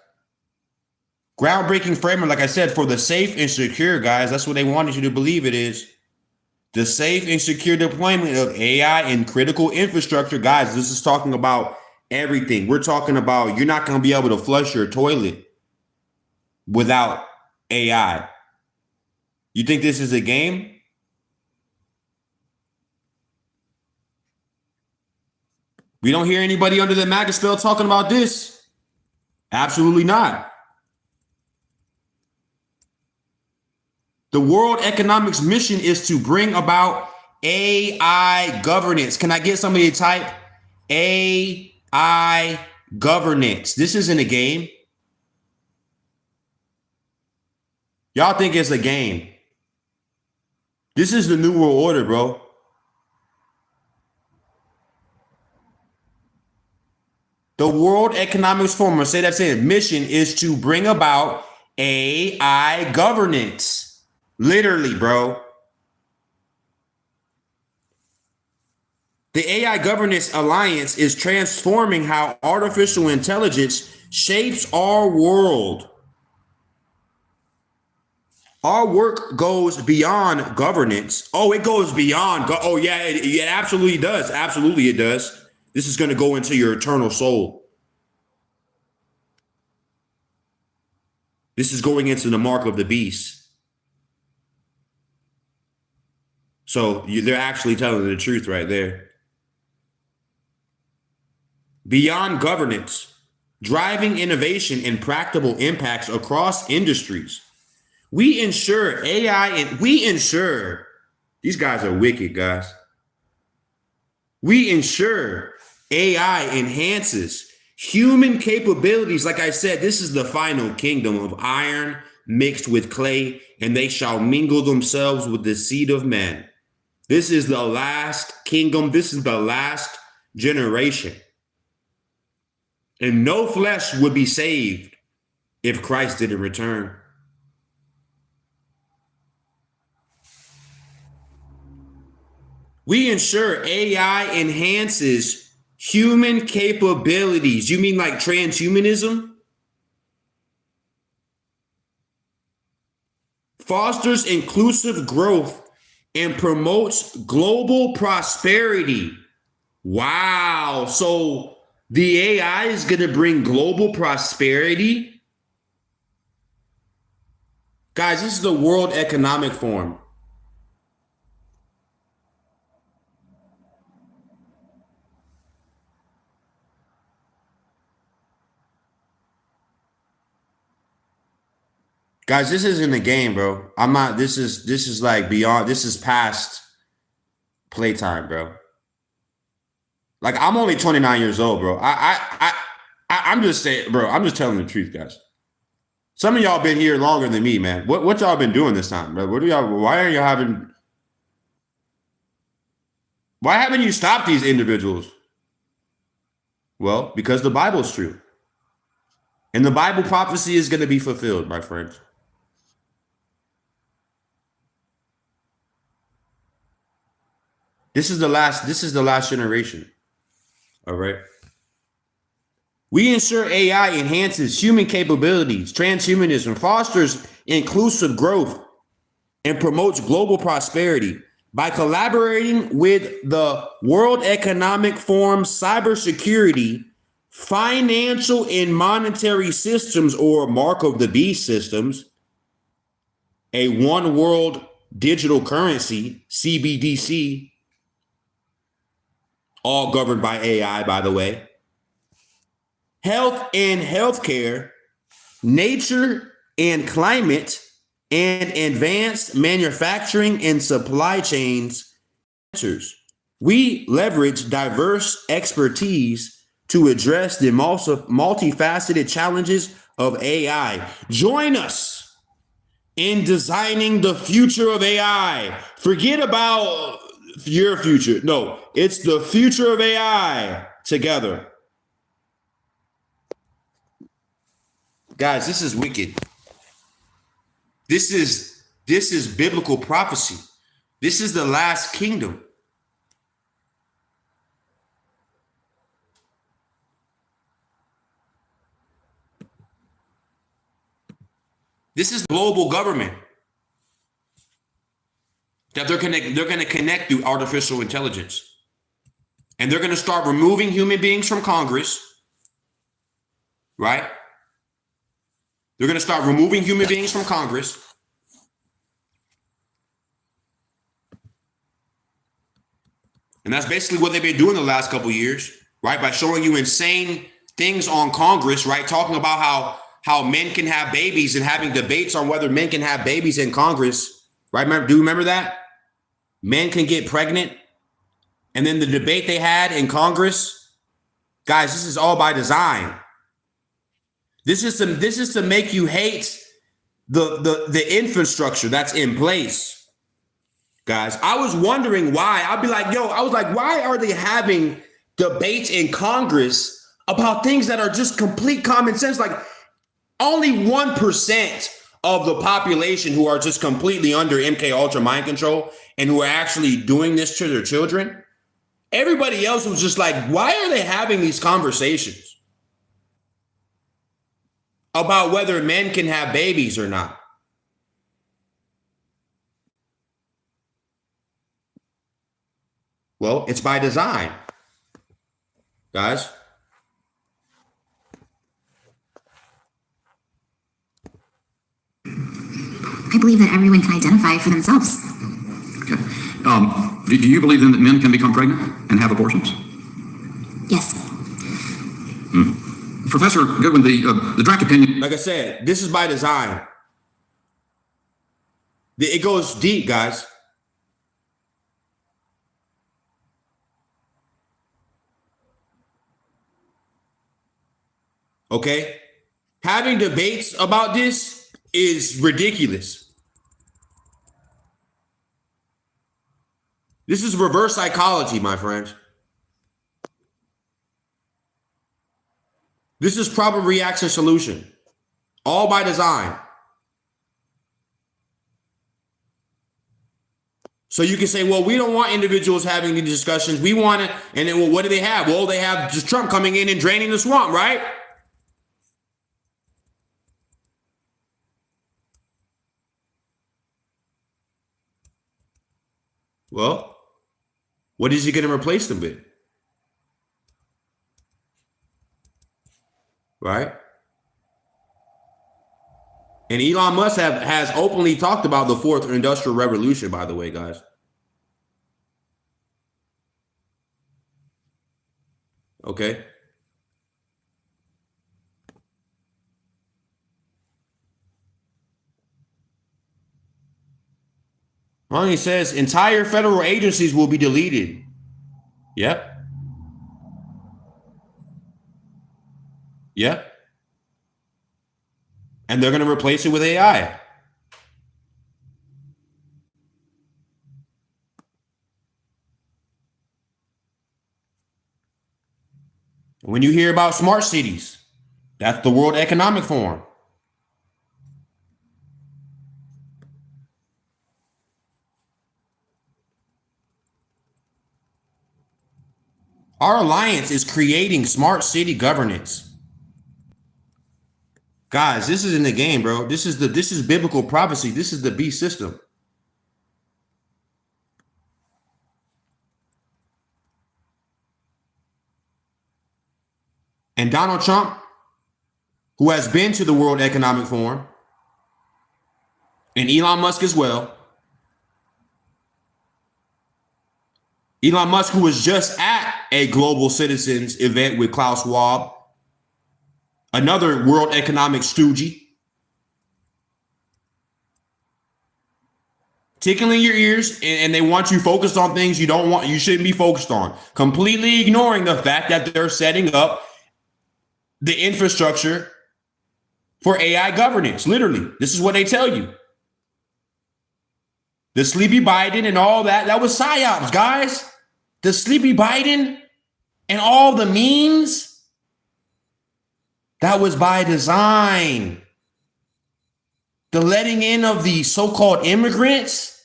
Groundbreaking framework, like I said, for the safe and secure, guys. That's what they wanted you to believe it is. The safe and secure deployment of AI and critical infrastructure. Guys, this is talking about everything. We're talking about you're not going to be able to flush your toilet without AI. You think this is a game? We don't hear anybody under the MAGA spell talking about this. Absolutely not. The World Economics mission is to bring about AI governance. Can I get somebody to type AI governance? This isn't a game. Y'all think it's a game. This is the New World Order, bro. The World Economics Forum, say that's it, mission is to bring about AI governance. Literally, bro. The AI Governance Alliance is transforming how artificial intelligence shapes our world. Our work goes beyond governance. Oh, it goes beyond. Oh, yeah, it absolutely does. Absolutely, it does. This is going to go into your eternal soul. This is going into the mark of the beast. So they're actually telling the truth right there. Beyond governance, driving innovation and practical impacts across industries. We ensure AI and we ensure, these guys are wicked, guys. We ensure AI enhances human capabilities. Like I said, this is the final kingdom of iron mixed with clay, and they shall mingle themselves with the seed of men. This is the last kingdom. This is the last generation. And no flesh would be saved if Christ didn't return. We ensure AI enhances human capabilities. You mean like transhumanism? Fosters inclusive growth and promotes global prosperity. Wow. So the AI is going to bring global prosperity. Guys, this is the World Economic Forum. Guys, this isn't a game, bro. I'm not. This is like beyond. This is past playtime, bro. Like, I'm only 29 years old, bro. I'm just saying, bro. I'm just telling the truth, guys. Some of y'all been here longer than me, man. What y'all been doing this time, bro? What do y'all? Why are y'all having? Why haven't you stopped these individuals? Well, because the Bible's true. And the Bible prophecy is going to be fulfilled, my friends. This is the last generation. All right. We ensure AI enhances human capabilities, transhumanism, fosters inclusive growth, and promotes global prosperity by collaborating with the World Economic Forum cybersecurity, financial and monetary systems, or mark of the beast systems, a one world digital currency, CBDC, all governed by AI, by the way, health and healthcare, nature and climate, and advanced manufacturing and supply chains. We leverage diverse expertise to address the multifaceted challenges of AI. Join us in designing the future of AI. Forget about your future. No, it's the future of AI together. Guys, this is wicked. This is biblical prophecy. This is the last kingdom. This is global government that they're going to connect through artificial intelligence. And they're going to start removing human beings from Congress, right? They're going to start removing human beings from Congress. And that's basically what they've been doing the last couple of years, right? By showing you insane things on Congress, right? Talking about how men can have babies and having debates on whether men can have babies in Congress, right? Do you remember that? Men can get pregnant. And then the debate they had in Congress, guys, this is all by design. This is to make you hate the infrastructure that's in place. Guys, I was wondering why. I'd be like, why are they having debates in Congress about things that are just complete common sense? Like, only 1% of the population who are just completely under MK Ultra mind control and who are actually doing this to their children. Everybody else was just like, why are they having these conversations about whether men can have babies or not? Well, it's by design, guys. I believe that everyone can identify for themselves. Okay. Do you believe then that men can become pregnant and have abortions? Yes. Professor Goodwin, the draft opinion. Like I said, this is by design. It goes deep, guys. Okay? Having debates about this is ridiculous. This is reverse psychology, my friends. This is problem reaction solution, all by design. So you can say, well, we don't want individuals having these discussions. We want it. And then, well, what do they have? Well, they have just Trump coming in and draining the swamp, right? Well, what is he going to replace them with? Right? And Elon Musk has openly talked about the fourth industrial revolution, by the way, guys. Okay. Well, he says entire federal agencies will be deleted. Yep. Yep. And they're going to replace it with AI. When you hear about smart cities, that's the World Economic Forum. Our alliance is creating smart city governance. Guys, this is in the game, bro. This is biblical prophecy. This is the beast system. And Donald Trump, who has been to the World Economic Forum, and Elon Musk as well. Elon Musk, who was just at a global citizens event with Klaus Schwab, another World Economic stoogie, tickling your ears, and they want you focused on things you shouldn't be focused on, completely ignoring the fact that they're setting up the infrastructure for AI governance. Literally, this is what they tell you. The sleepy Biden and all that was psyops, guys. The sleepy Biden and all the memes, that was by design. The letting in of the so-called immigrants,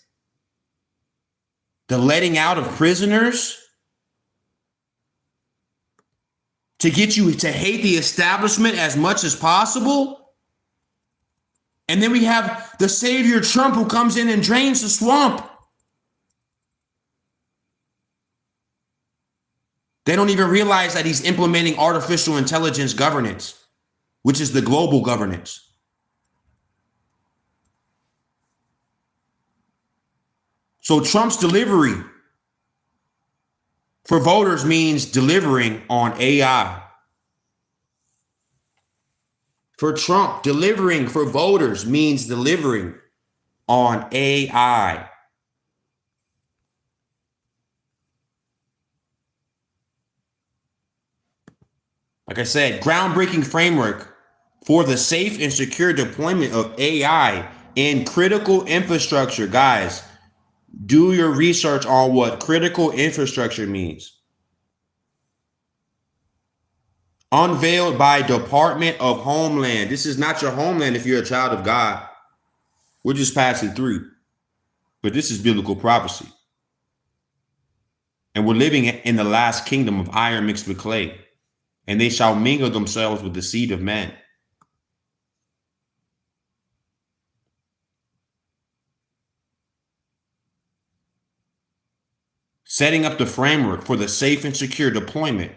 the letting out of prisoners, to get you to hate the establishment as much as possible. And then we have the savior Trump, who comes in and drains the swamp. They don't even realize that he's implementing artificial intelligence governance, which is the global governance. So Trump's delivery for voters means delivering on AI. For Trump, delivering for voters means delivering on AI. Like I said, groundbreaking framework for the safe and secure deployment of AI in critical infrastructure. Guys, do your research on what critical infrastructure means. Unveiled by Department of Homeland. This is not your homeland if you're a child of God. We're just passing through. But this is biblical prophecy. And we're living in the last kingdom of iron mixed with clay. And they shall mingle themselves with the seed of men. Setting up the framework for the safe and secure deployment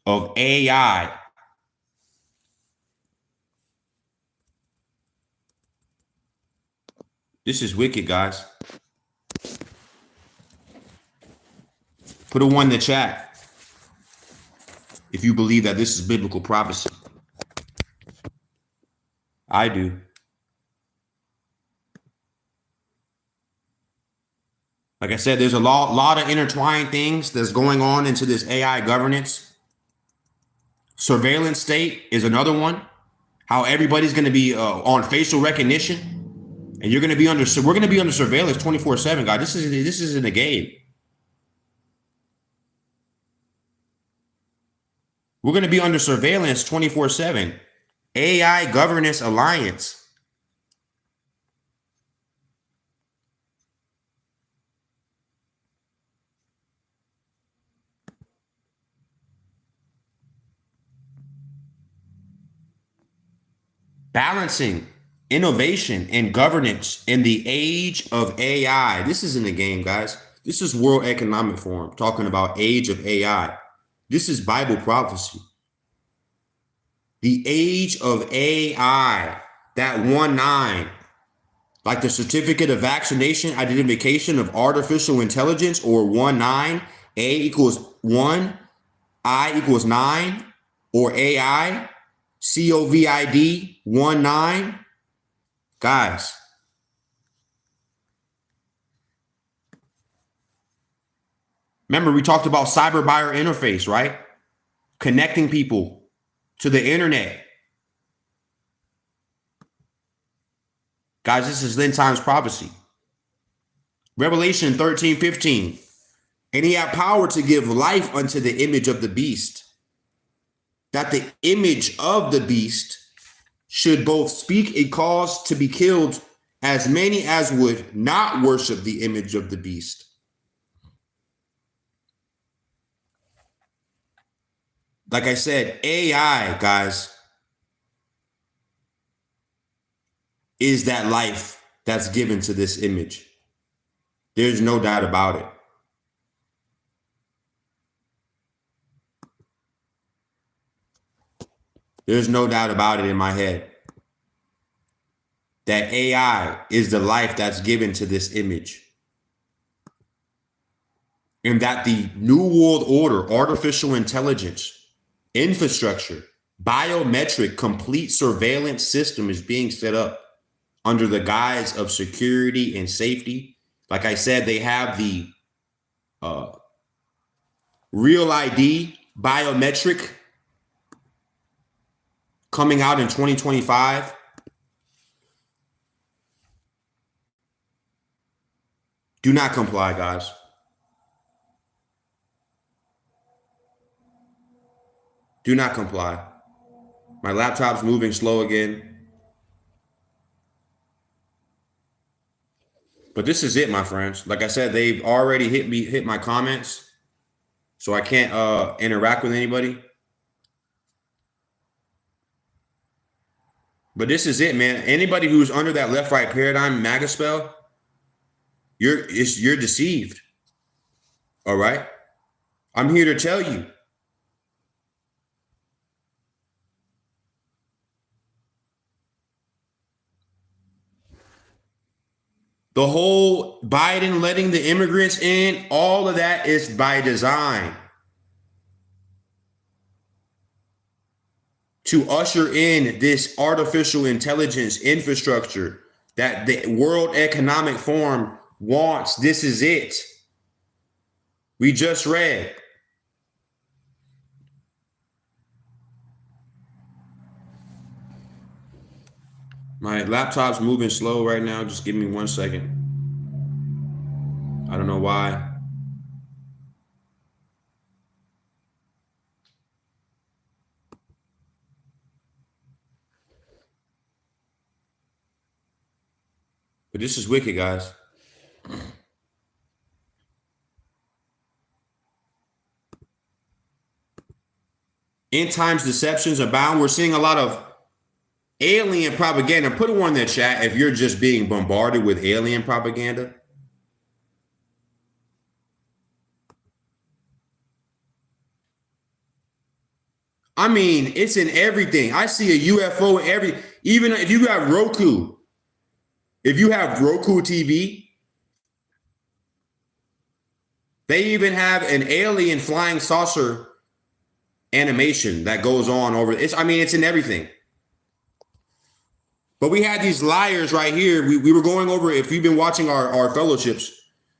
of AI. This is wicked, guys. Put a 1 in the chat if you believe that this is biblical prophecy. I do. Like I said, there's a lot of intertwined things that's going on into this AI governance. Surveillance state is another one. How everybody's going to be on facial recognition, and you're going to be under. So we're going to be under surveillance 24/7, guys. This isn't a game. We're going to be under surveillance 24/7. AI Governance Alliance. Balancing innovation and governance in the age of AI. This isn't a game, guys. This is World Economic Forum talking about age of AI. This is Bible prophecy. The age of AI, that 1-9, like the certificate of vaccination identification of artificial intelligence, or 1-9, A equals 1, I equals 9, or AI, COVID 1-9. Guys, Remember, we talked about cyber buyer interface, right? Connecting people to the internet. Guys, this is end times prophecy. Revelation 13:15. And he had power to give life unto the image of the beast, that the image of the beast should both speak a cause to be killed as many as would not worship the image of the beast. Like I said, AI, guys, is that life that's given to this image. There's no doubt about it. There's no doubt about it in my head that AI is the life that's given to this image. And that the New World Order, artificial intelligence, infrastructure, biometric, complete surveillance system is being set up under the guise of security and safety. Like I said, they have the Real ID biometric coming out in 2025. Do not comply, guys. Do not comply. My laptop's moving slow again. But this is it, my friends. Like I said, they've already hit my comments. So I can't interact with anybody. But this is it, man. Anybody who's under that left-right paradigm MAGA spell, you're deceived. All right? I'm here to tell you. The whole Biden letting the immigrants in, all of that is by design. To usher in this artificial intelligence infrastructure that the World Economic Forum wants. This is it. We just read. My laptop's moving slow right now. Just give me 1 second. I don't know why. But this is wicked, guys. End times deceptions abound. We're seeing a lot of alien propaganda. Put one in the chat if you're just being bombarded with alien propaganda. I mean, it's in everything. I see a UFO even if you have Roku. If you have Roku TV, they even have an alien flying saucer animation that goes on over it's in everything. But we had these liars right here. We were going over, if you've been watching our fellowships,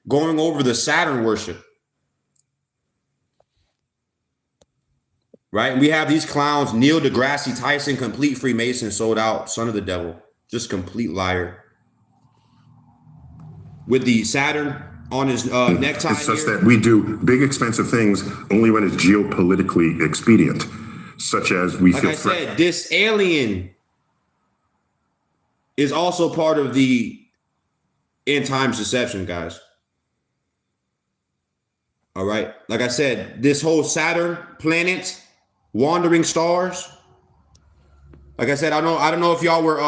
going over the Saturn worship. Right? And we have these clowns, Neil deGrasse Tyson, complete Freemason, sold out, son of the devil, just complete liar. With the Saturn on his necktie. It's just that we do big, expensive things only when it's geopolitically expedient, such as we feel threatened. Like I said, this alien is also part of the end times deception, guys. All right. Like I said, this whole Saturn planet, wandering stars. Like I said, I don't know if y'all were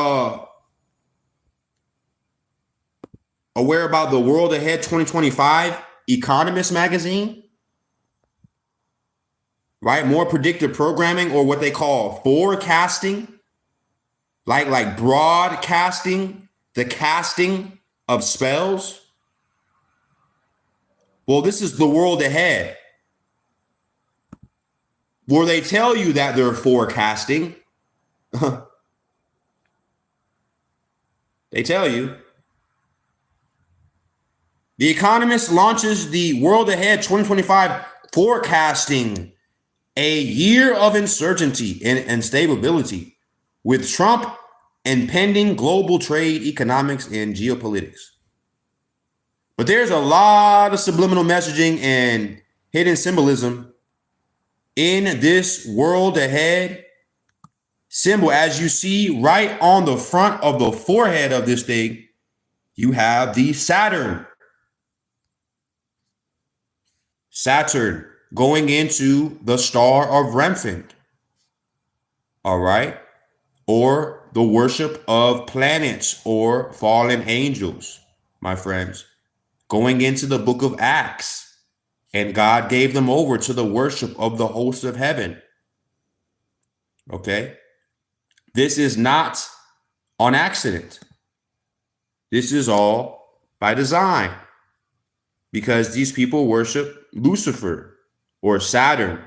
aware about the World Ahead 2025 Economist magazine, right? More predictive programming, or what they call forecasting, like broadcasting, the casting of spells. Well, this is the world ahead, where they tell you that they're forecasting. They tell you. The Economist launches the World Ahead 2025 forecasting a year of uncertainty and instability with Trump and pending global trade, economics, and geopolitics. But there's a lot of subliminal messaging and hidden symbolism in this World Ahead symbol. As you see right on the front of the forehead of this thing, you have the Saturn. Saturn going into the star of Remphan. All right. Or the worship of planets or fallen angels, my friends, going into the book of Acts. And God gave them over to the worship of the hosts of heaven. Okay. This is not on accident. This is all by design, because these people worship Lucifer or Saturn,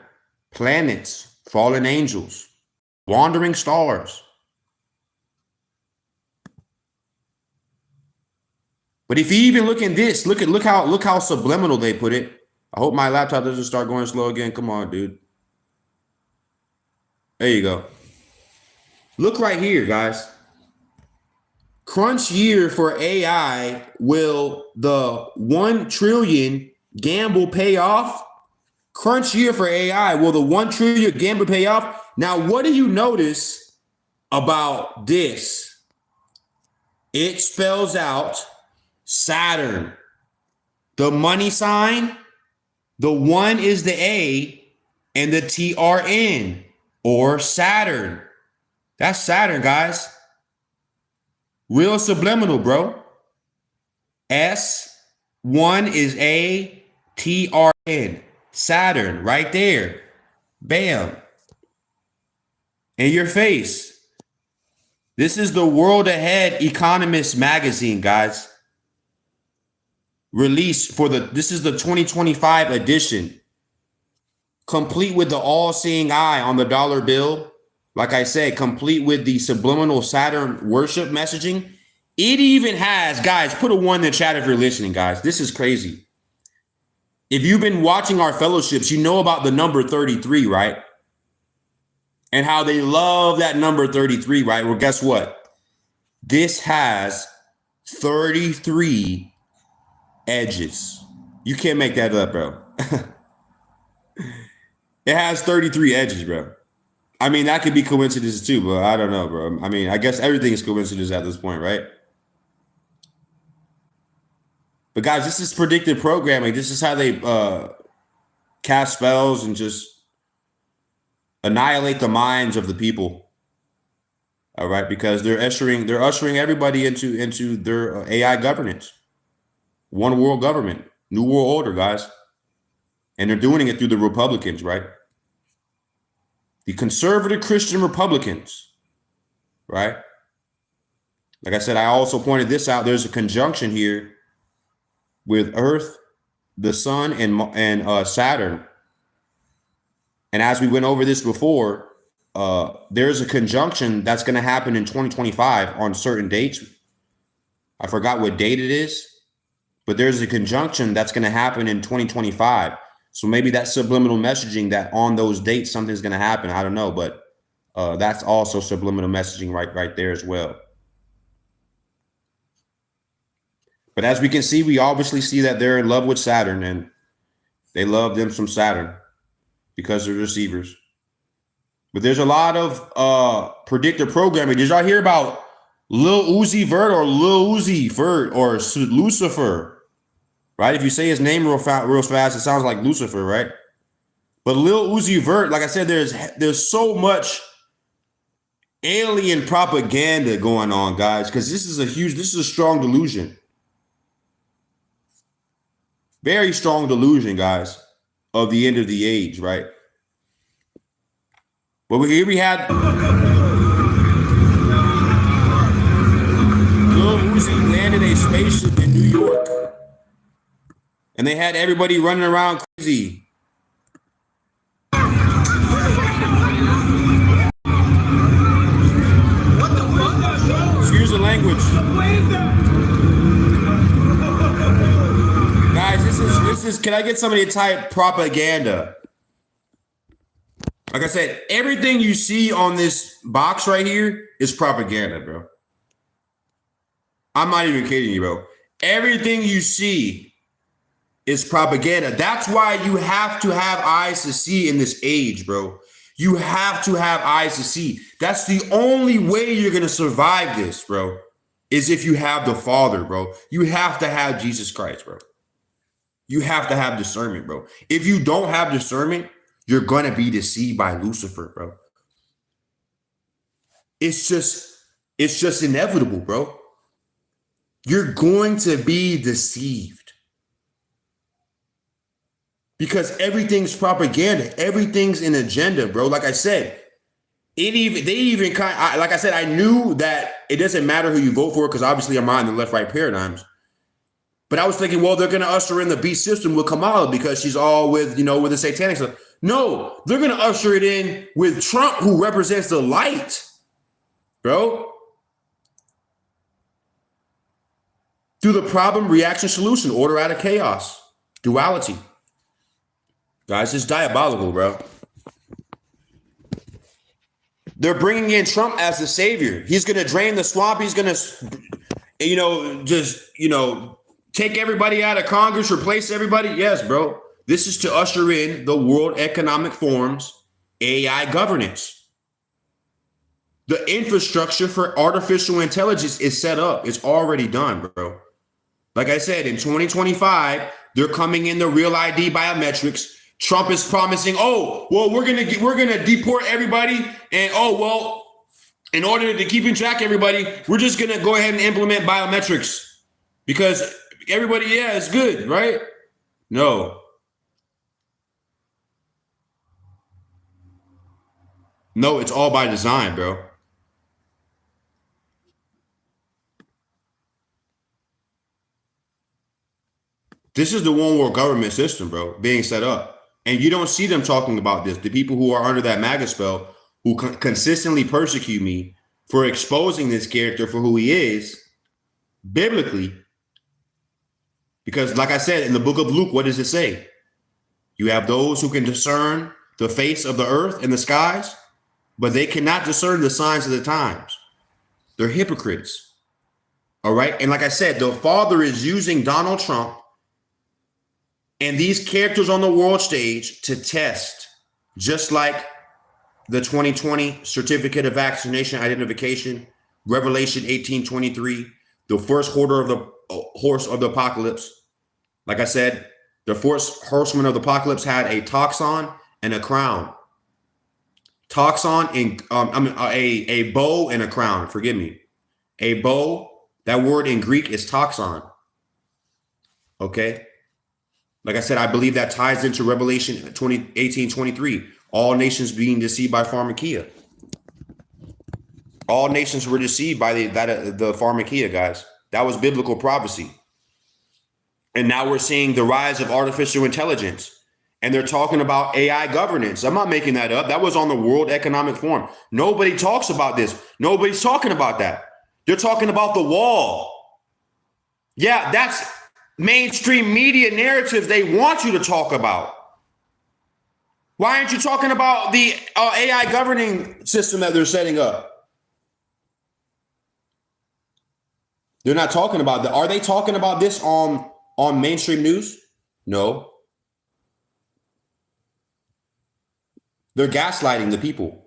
planets, fallen angels, wandering stars. But if you even look in this, look how subliminal they put it. I hope my laptop doesn't start going slow again. Come on, dude. There you go. Look right here, guys. Crunch year for AI. Will the 1 trillion gamble pay off? Crunch year for AI. Will the 1 trillion gamble pay off? Now, what do you notice about this? It spells out Saturn. The money sign, the 1 is the A and the TRN, or Saturn. That's Saturn, guys. Real subliminal, bro. S1 is A, TRN. Saturn, right there. Bam. In your face. This is the World Ahead Economist magazine, guys. Released for this is the 2025 edition. Complete with the all-seeing eye on the dollar bill. Like I said, complete with the subliminal Saturn worship messaging. It even has, guys, put a 1 in the chat if you're listening, guys. This is crazy. If you've been watching our fellowships, you know about the number 33, right? And how they love that number 33, right? Well, guess what? This has 33 edges. You can't make that up, bro. It has 33 edges, bro. I mean, that could be coincidences too, but I don't know, bro. I mean, I guess everything is coincidence at this point, right? But guys, this is predictive programming. This is how they cast spells and just annihilate the minds of the people. All right, because they're ushering everybody into their AI governance. One world government, new world order, guys. And they're doing it through the Republicans, right? The conservative Christian Republicans, right? Like I said, I also pointed this out. There's a conjunction here with Earth, the Sun, and Saturn. And as we went over this before, there's a conjunction that's going to happen in 2025 on certain dates. I forgot what date it is, but there's a conjunction that's going to happen in 2025. So maybe that subliminal messaging that on those dates something's going to happen. I don't know, but that's also subliminal messaging right there as well. But as we can see, we obviously see that they're in love with Saturn, and they love them some Saturn because they're receivers. But there's a lot of predictive programming. Did y'all hear about Lil Uzi Vert or Lucifer? Right? If you say his name real fast, it sounds like Lucifer, right? But Lil Uzi Vert, like I said, there's so much alien propaganda going on, guys, because this is a strong delusion. Very strong delusion, guys, of the end of the age, right? But here we had Lil Uzi landed a spaceship in New York. And they had everybody running around crazy. Excuse the language. This is. Can I get somebody to type propaganda? Like I said, everything you see on this box right here is propaganda, bro. I'm not even kidding you, bro. Everything you see is propaganda. That's why you have to have eyes to see in this age, bro. You have to have eyes to see. That's the only way you're going to survive this, bro, is if you have the Father, bro. You have to have Jesus Christ, bro. You have to have discernment, bro. If you don't have discernment, you're going to be deceived by Lucifer, bro. It's just inevitable, bro. You're going to be deceived because everything's propaganda. Everything's an agenda, bro. Like I said, like I said, I knew that it doesn't matter who you vote for because obviously I'm on the left-right paradigms. But I was thinking, well, they're going to usher in the beast system with Kamala because she's all with the satanic stuff. No, they're going to usher it in with Trump, who represents the light, bro. Through the problem, reaction, solution, order out of chaos, duality. Guys, it's diabolical, bro. They're bringing in Trump as the savior. He's going to drain the swamp. He's going to, take everybody out of Congress, replace everybody. Yes, bro. This is to usher in the World Economic Forum's AI governance. The infrastructure for artificial intelligence is set up. It's already done, bro. Like I said, in 2025, they're coming in the real ID biometrics. Trump is promising, we're gonna deport everybody, and in order to keep in track everybody, we're just gonna go ahead and implement biometrics because everybody, it's good, right? No, it's all by design, bro. This is the one world government system, bro, being set up. And you don't see them talking about this. The people who are under that MAGA spell, who consistently persecute me for exposing this character for who he is, biblically. Because like I said, in the book of Luke, what does it say? You have those who can discern the face of the earth and the skies, but they cannot discern the signs of the times. They're hypocrites. All right. And like I said, the Father is using Donald Trump and these characters on the world stage to test, just like the 2020 certificate of vaccination identification, Revelation 18:23, the first horse of the apocalypse. Like I said, the first horseman of the apocalypse had a toxon and a crown. Toxon and a bow and a crown. Forgive me. A bow. That word in Greek is toxon. Okay. Like I said, I believe that ties into Revelation 18:23. All nations being deceived by pharmakia. All nations were deceived by the pharmakia, guys. That was biblical prophecy. And now we're seeing the rise of artificial intelligence. And they're talking about AI governance. I'm not making that up. That was on the World Economic Forum. Nobody talks about this. Nobody's talking about that. They're talking about the wall. Yeah, that's mainstream media narratives they want you to talk about. Why aren't you talking about the AI governing system that they're setting up? They're not talking about that. Are they talking about this on mainstream news? No. They're gaslighting the people.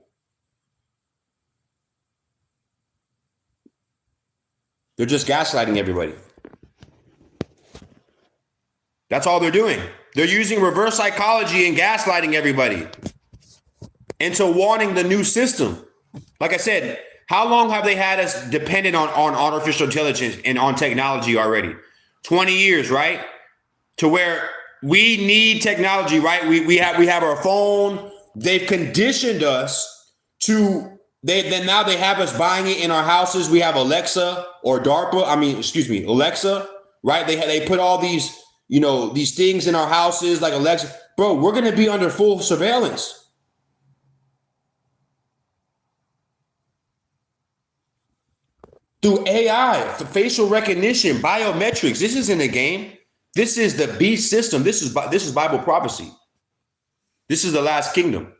They're just gaslighting everybody. That's all they're doing. They're using reverse psychology and gaslighting everybody into wanting the new system. Like I said, how long have they had us dependent on artificial intelligence and on technology already? 20 years, right? To where we need technology, right? We have our phone. They've conditioned us to now they have us buying it in our houses. We have Alexa or Alexa, right? They put all these these things in our houses like Alexa. Bro, we're going to be under full surveillance. Through AI, facial recognition, biometrics. This isn't a game. This is the beast system. This is Bible prophecy. This is the last kingdom.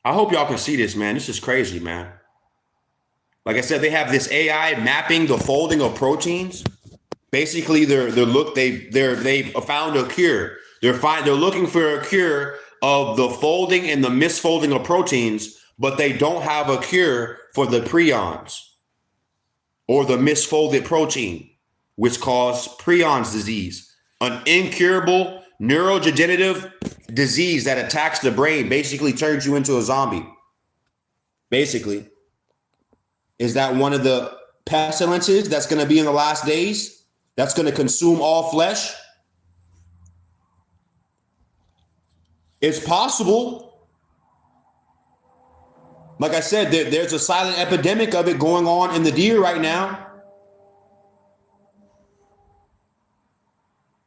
I hope y'all can see this, man. This is crazy, man. Like I said, they have this AI mapping the folding of proteins. Basically, they've found a cure. They're looking for a cure of the folding and the misfolding of proteins, but they don't have a cure for the prions or the misfolded protein, which cause Pron disease, an incurable neurodegenerative disease that attacks the brain, basically turns you into a zombie. Basically, is that one of the pestilences that's going to be in the last days? That's going to consume all flesh? It's possible. Like I said, there's a silent epidemic of it going on in the deer right now.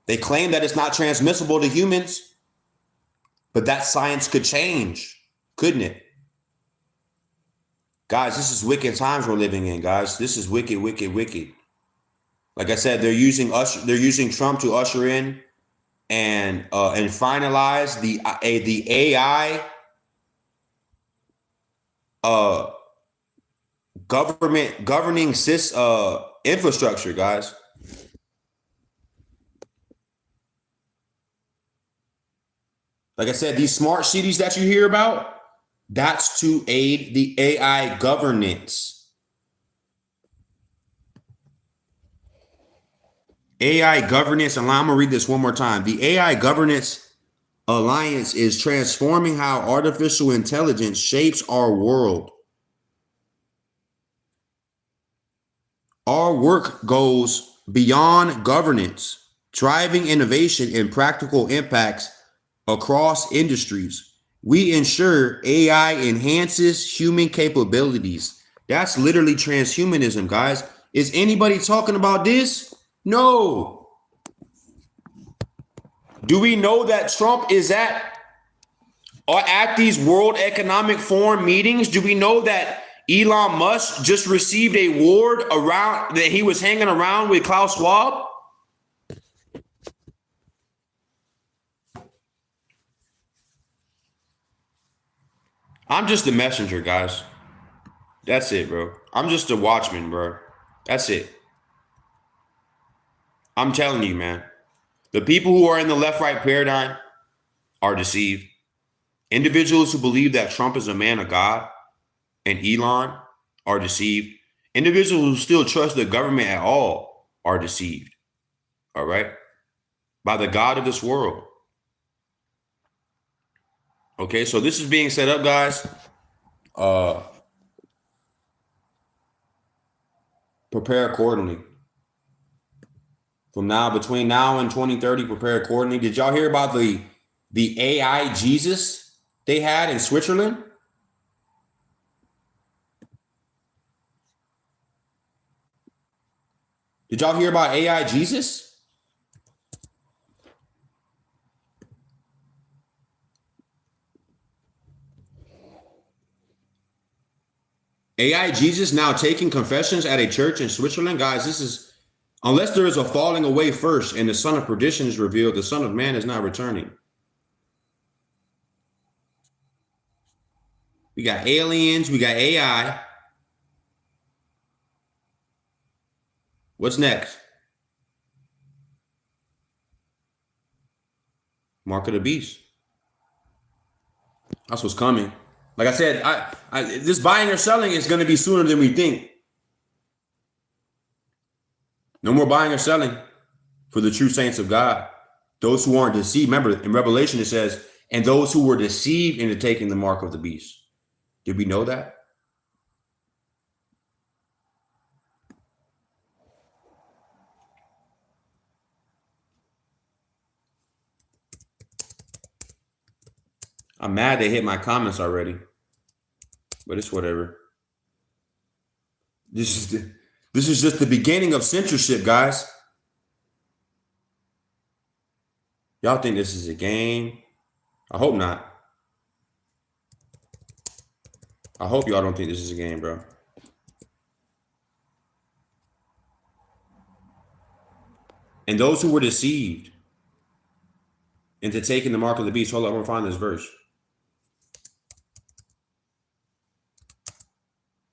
They claim that it's not transmissible to humans, but that science could change, couldn't it? Guys, this is wicked times we're living in, guys. This is wicked, wicked, wicked. Like I said, they're using Trump to usher in and finalize the AI governing infrastructure, guys. Like I said, these smart cities that you hear about, that's to aid the AI governance. AI governance, and I'm going to read this one more time. The AI governance alliance is transforming how artificial intelligence shapes our world. Our work goes beyond governance, driving innovation and practical impacts across industries. We ensure AI enhances human capabilities. That's literally transhumanism, guys. Is anybody talking about this? No. Do we know that Trump is at these World Economic Forum meetings? Do we know that Elon Musk just received a award around that he was hanging around with Klaus Schwab? I'm just a messenger, guys. That's it, bro. I'm just a watchman, bro. That's it. I'm telling you, man. The people who are in the left-right paradigm are deceived. Individuals who believe that Trump is a man of God and Elon are deceived. Individuals who still trust the government at all are deceived. All right? By the God of this world. Okay, so this is being set up, guys. Prepare accordingly. Between now and 2030, prepare accordingly. Did y'all hear about the AI Jesus they had in Switzerland? Did y'all hear about AI Jesus? AI Jesus now taking confessions at a church in Switzerland. Guys, this is, unless there is a falling away first and the son of perdition is revealed, the Son of Man is not returning. We got aliens, we got AI. What's next? Mark of the beast. That's what's coming. Like I said, this buying or selling is going to be sooner than we think. No more buying or selling for the true saints of God. Those who aren't deceived. Remember, in Revelation it says, and those who were deceived into taking the mark of the beast. Did we know that? I'm mad they hit my comments already. But it's whatever. This is just the beginning of censorship, guys. Y'all think this is a game? I hope not. I hope y'all don't think this is a game, bro. And those who were deceived into taking the mark of the beast. Hold on, I'm gonna find this verse.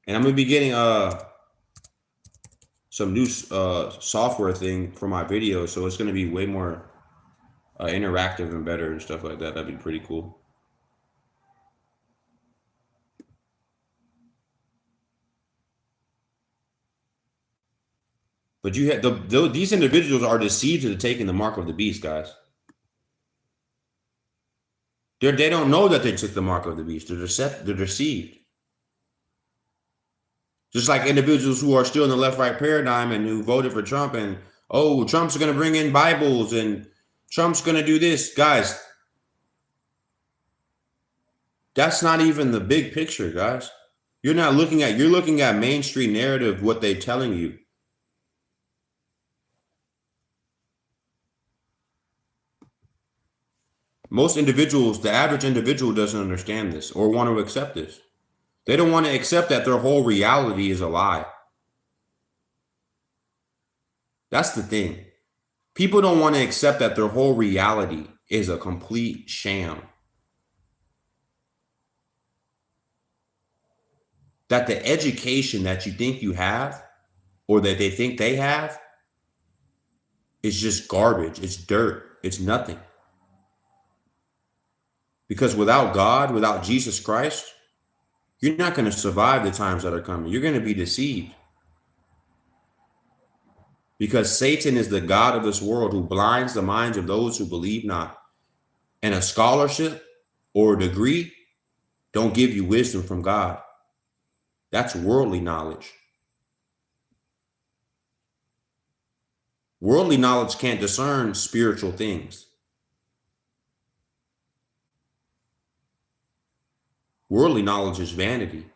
And I'm gonna be getting some new software thing for my videos, so it's gonna be way more interactive and better and stuff like that. That'd be pretty cool. But you had these individuals are deceived into taking the mark of the beast, guys. They don't know that they took the mark of the beast. They're deceived. Just like individuals who are still in the left-right paradigm and who voted for Trump and, oh, Trump's going to bring in Bibles and Trump's going to do this. Guys, that's not even the big picture, guys. You're looking at mainstream narrative, what they're telling you. Most individuals, the average individual doesn't understand this or want to accept this. They don't want to accept that their whole reality is a lie. That's the thing. People don't want to accept that their whole reality is a complete sham. That the education that you think you have or that they think they have is just garbage. It's dirt. It's nothing. Because without God, without Jesus Christ, you're not going to survive the times that are coming. You're going to be deceived. Because Satan is the god of this world who blinds the minds of those who believe not. And a scholarship or a degree don't give you wisdom from God. That's worldly knowledge. Worldly knowledge can't discern spiritual things. Worldly knowledge is vanity.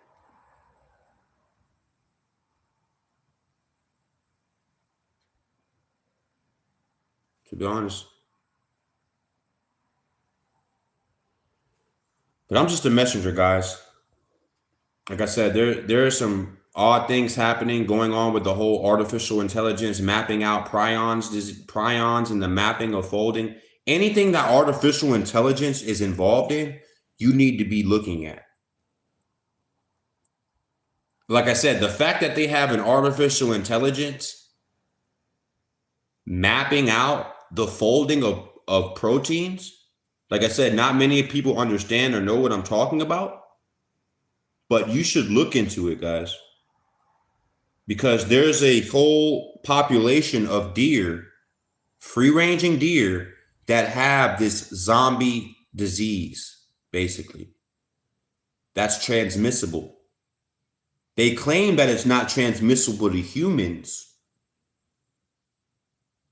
To be honest. But I'm just a messenger, guys. Like I said, there are some odd things going on with the whole artificial intelligence, mapping out prions and the mapping of folding. Anything that artificial intelligence is involved in, you need to be looking at. Like I said, the fact that they have an artificial intelligence mapping out the folding of proteins, like I said, not many people understand or know what I'm talking about, but you should look into it, guys, because there's a whole population of deer, free-ranging deer, that have this zombie disease, basically. That's transmissible. They claim that it's not transmissible to humans,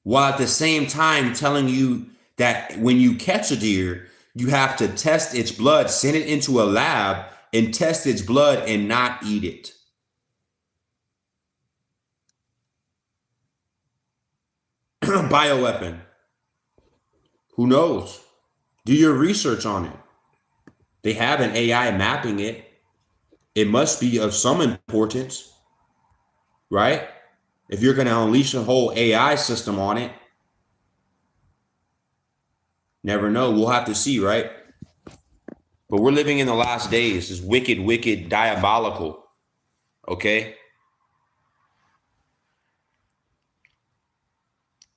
while at the same time telling you that when you catch a deer, you have to test its blood, send it into a lab and test its blood and not eat it. Bioweapon. Who knows? Do your research on it. They have an AI mapping it. It must be of some importance, right? If you're going to unleash a whole AI system on it, never know. We'll have to see, right? But we're living in the last days. It's wicked, wicked, diabolical. Okay?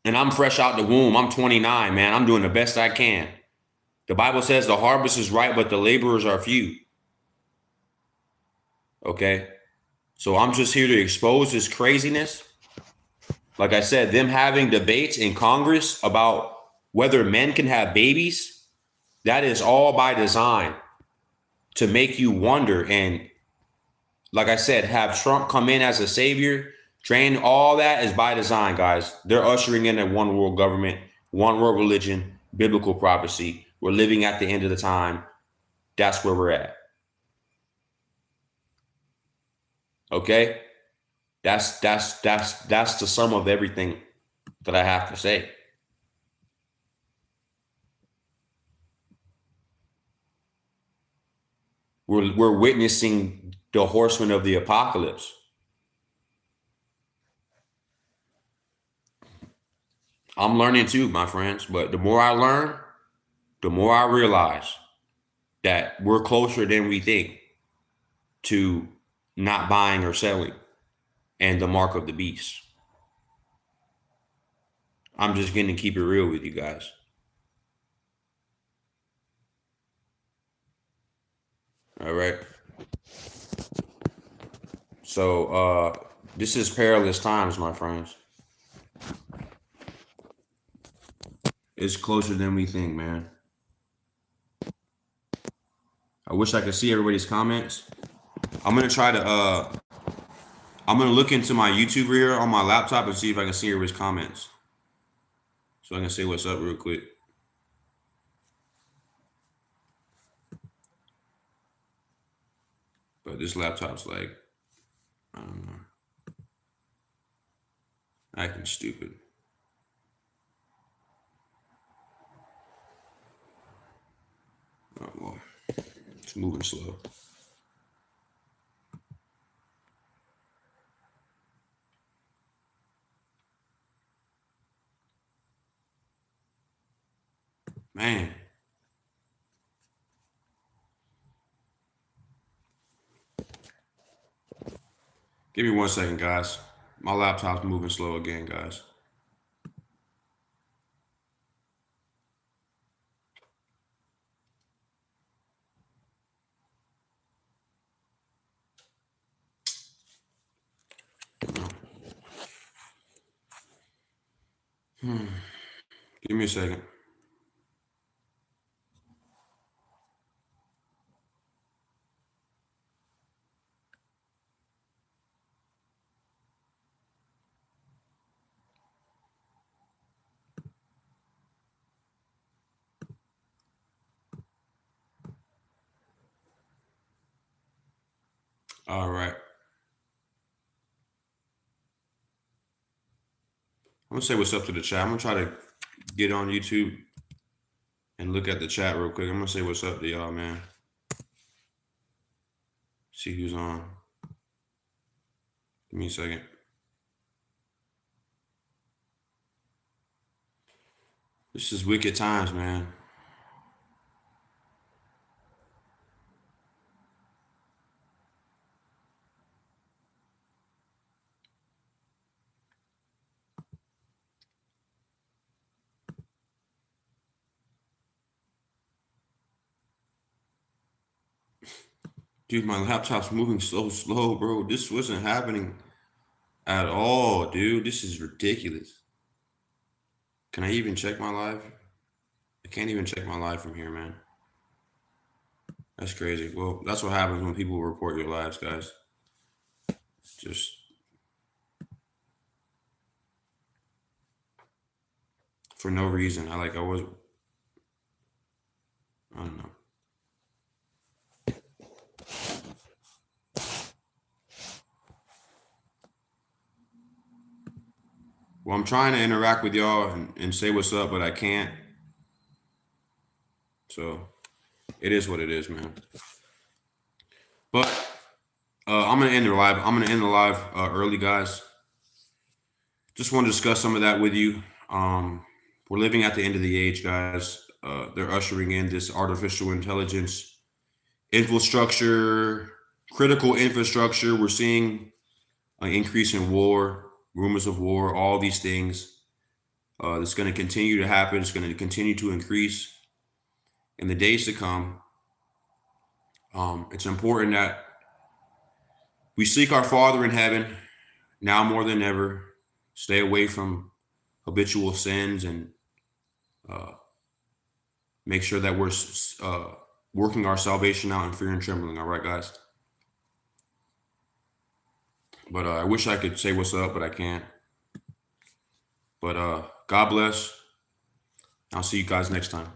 And I'm fresh out the womb. I'm 29, man. I'm doing the best I can. The Bible says the harvest is ripe, but the laborers are few. Okay? So I'm just here to expose this craziness. Like I said, them having debates in Congress about whether men can have babies, that is all by design to make you wonder. And like I said, have Trump come in as a savior, train, all that is by design, guys. They're ushering in a one world government, one world religion, biblical prophecy. We're living at the end of the time. That's where we're at. Okay? That's the sum of everything that I have to say. We're witnessing the horsemen of the apocalypse. I'm learning too, my friends. But the more I learn, the more I realize that we're closer than we think to not buying or selling and the mark of the beast. I'm just going to keep it real with you guys. All right. So this is perilous times, my friends. It's closer than we think, man. I wish I could see everybody's comments. I'm gonna try to I'm gonna look into my YouTube here on my laptop and see if I can see everybody's comments. So I can say what's up real quick. But this laptop's like, I don't know, acting stupid. Oh, well, it's moving slow. Man. Give me 1 second, guys. My laptop's moving slow again, guys. Give me a second. All right. I'm gonna say what's up to the chat. I'm gonna try to get on YouTube and look at the chat real quick. I'm gonna say what's up to y'all, man. See who's on. Give me a second. This is wicked times, man. Dude, my laptop's moving so slow, bro. This wasn't happening at all, dude. This is ridiculous. Can I even check my live? I can't even check my live from here, man. That's crazy. Well, that's what happens when people report your lives, guys. Just for no reason. I don't know. Well, I'm trying to interact with y'all and say what's up, but I can't. So it is what it is, man. But I'm gonna end the live. I'm gonna end the live early, guys. Just want to discuss some of that with you. We're living at the end of the age, guys. They're ushering in this artificial intelligence infrastructure, critical infrastructure. We're seeing an increase in war, rumors of war, all these things. It's going to continue to happen. It's going to continue to increase in the days to come. It's important that we seek our Father in heaven now more than ever. Stay away from habitual sins and make sure that we're working our salvation out in fear and trembling. All right, guys? But I wish I could say what's up, but I can't. But God bless. I'll see you guys next time.